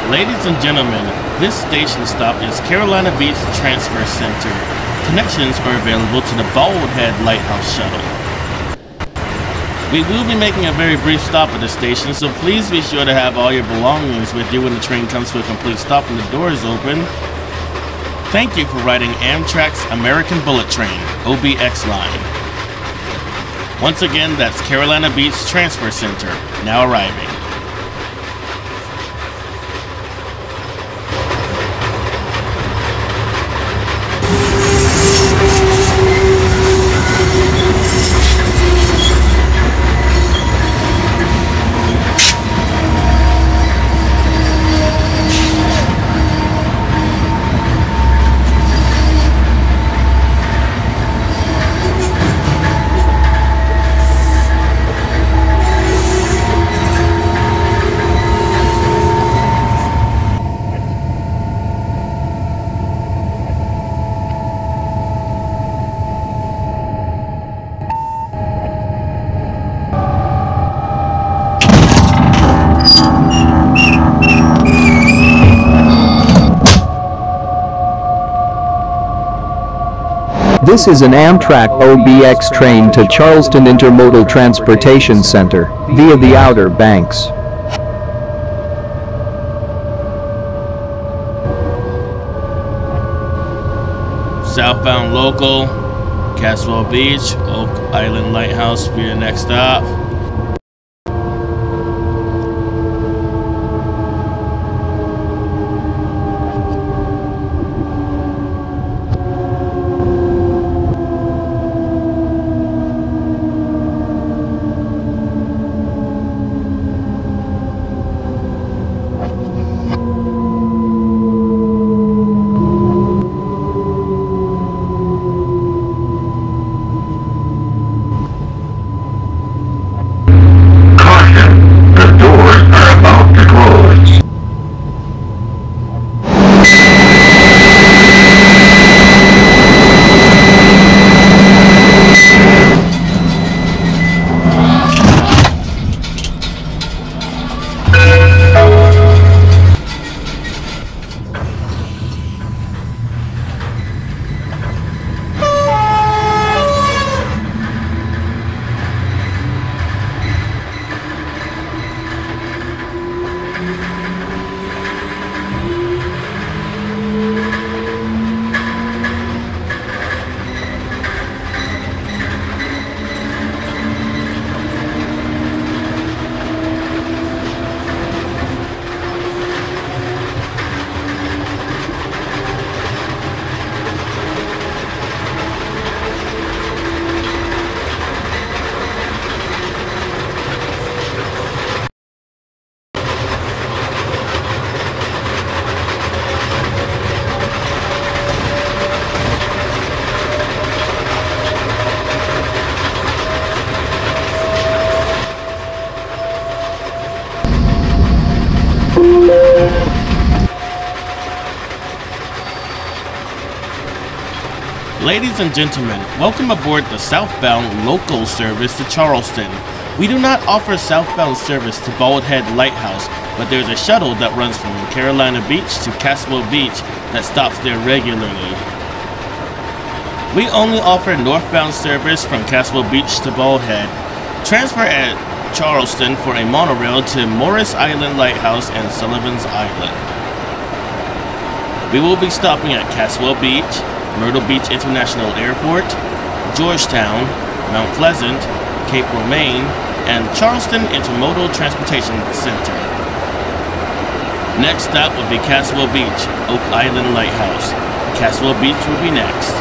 Ladies and gentlemen, this station stop is Carolina Beach Transfer Center. Connections are available to the Bald Head Lighthouse Shuttle. We will be making a very brief stop at the station, so please be sure to have all your belongings with you when the train comes to a complete stop and the doors open. Thank you for riding Amtrak's American Bullet Train, OBX line. Once again, that's Carolina Beach Transfer Center, now arriving. This is an Amtrak OBX train to Charleston Intermodal Transportation Center via the Outer Banks. Southbound local, Caswell Beach, Oak Island Lighthouse be the next stop. Ladies and gentlemen, welcome aboard the southbound local service to Charleston. We do not offer southbound service to Bald Head Lighthouse, but there's a shuttle that runs from Carolina Beach to Caswell Beach that stops there regularly. We only offer northbound service from Caswell Beach to Bald Head. Transfer at Charleston for a monorail to Morris Island Lighthouse and Sullivan's Island. We will be stopping at Caswell Beach, Myrtle Beach International Airport, Georgetown, Mount Pleasant, Cape Romaine, and Charleston Intermodal Transportation Center. Next stop will be Caswell Beach, Oak Island Lighthouse. Caswell Beach will be next.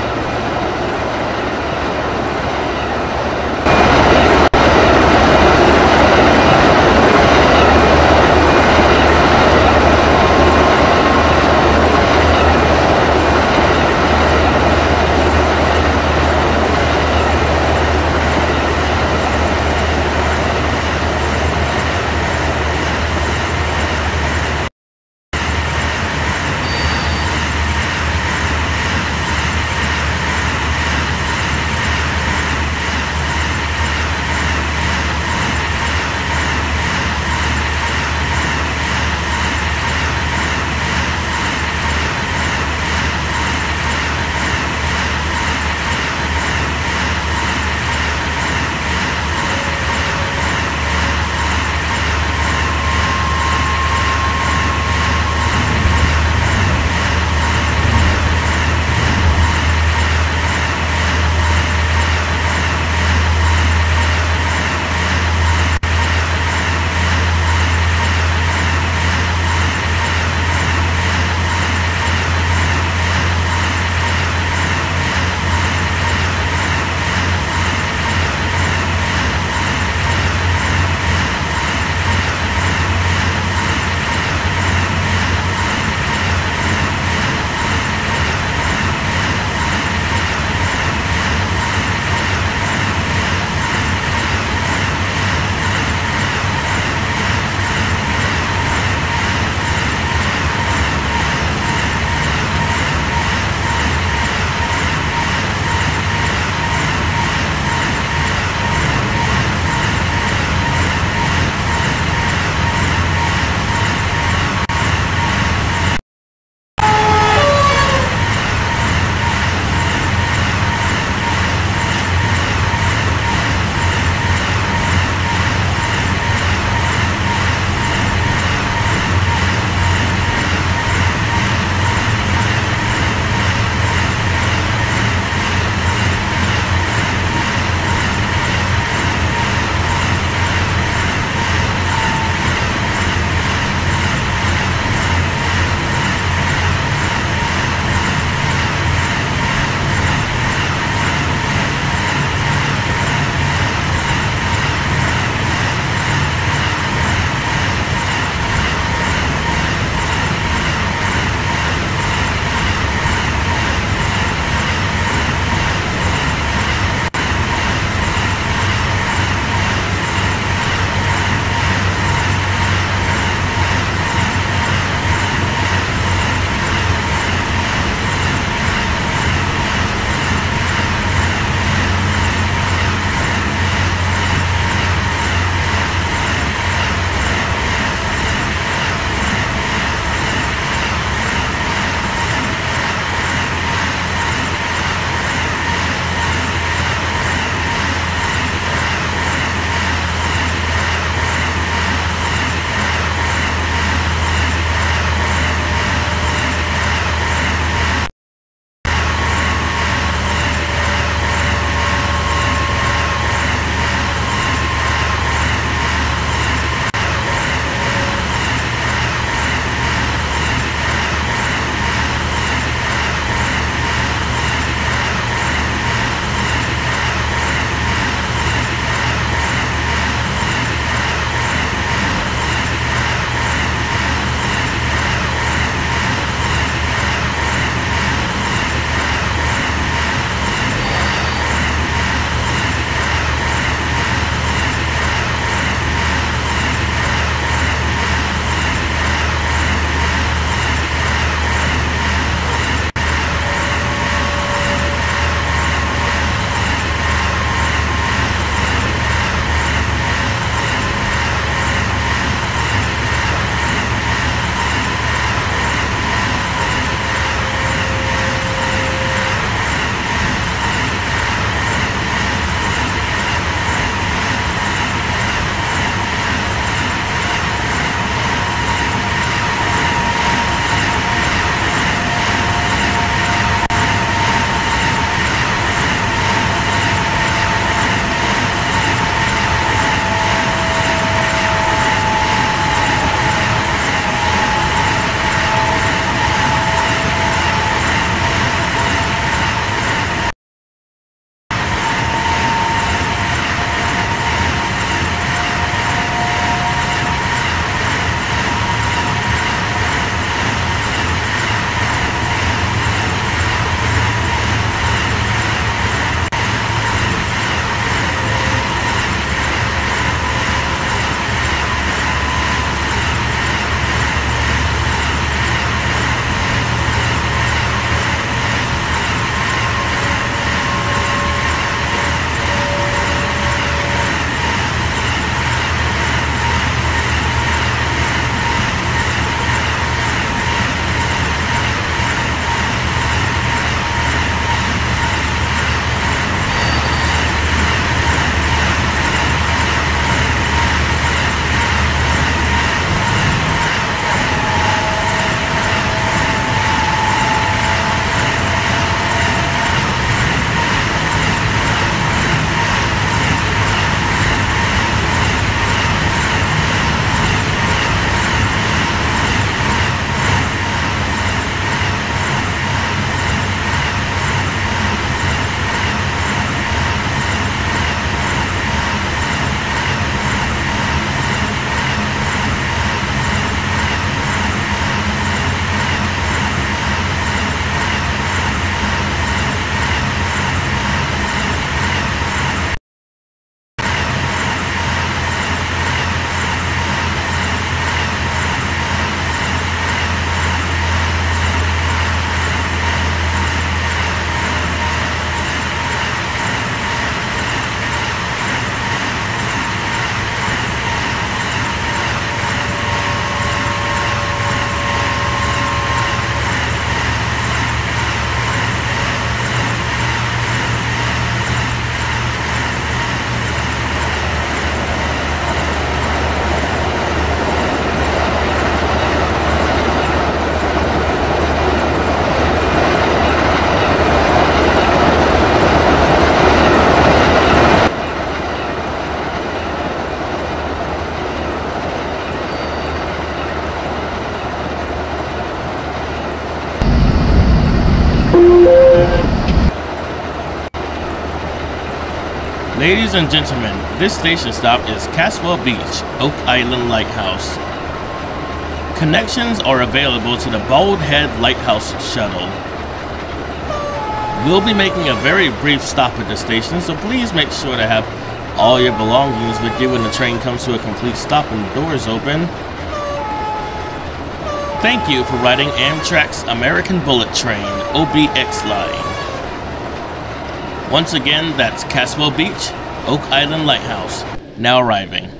Ladies and gentlemen, this station stop is Caswell Beach, Oak Island Lighthouse. Connections are available to the Bald Head Lighthouse Shuttle. We'll be making a very brief stop at the station, so please make sure to have all your belongings with you when the train comes to a complete stop and the doors open. Thank you for riding Amtrak's American Bullet Train, OBX line. Once again, that's Caswell Beach, Oak Island Lighthouse, now arriving.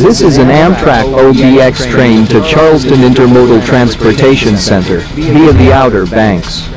This is an Amtrak OBX train to Charleston Intermodal Transportation Center via the Outer Banks.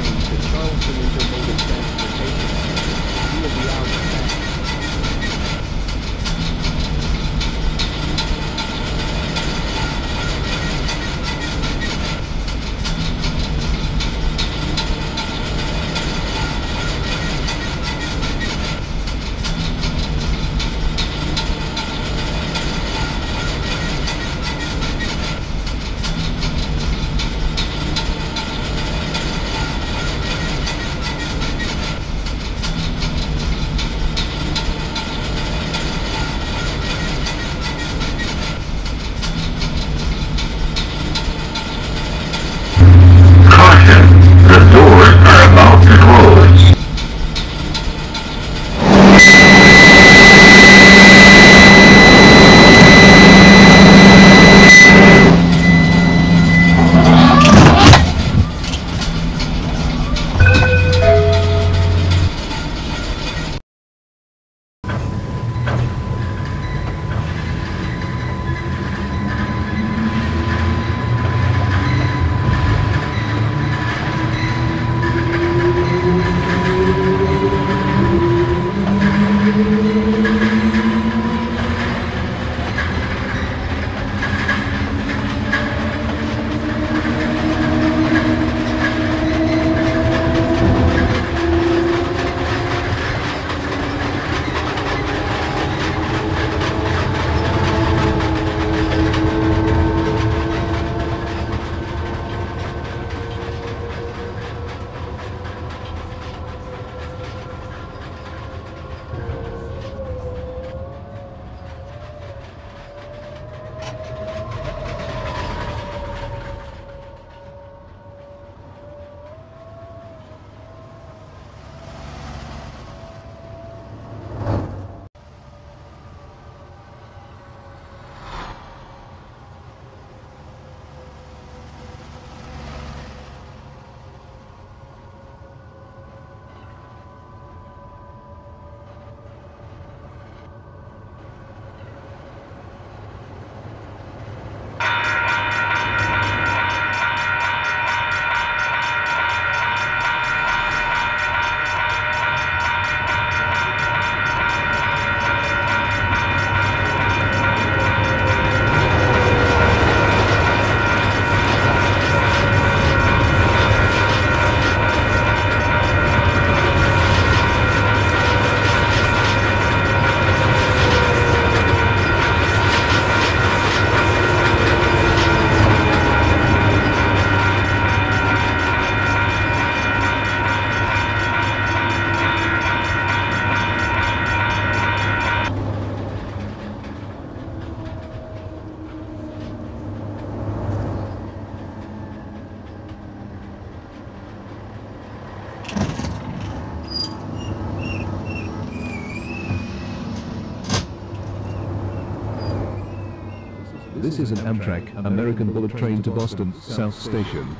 This is an Amtrak American bullet train to Boston South Station.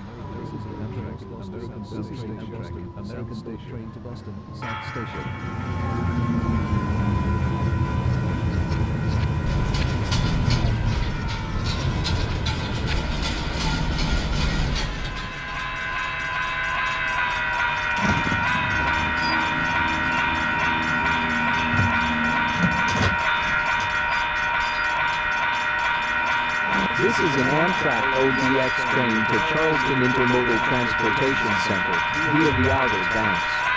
American bullet train to Boston South Station. This is an Amtrak ODX train to Charleston Intermodal Transportation Center via the Outer Banks.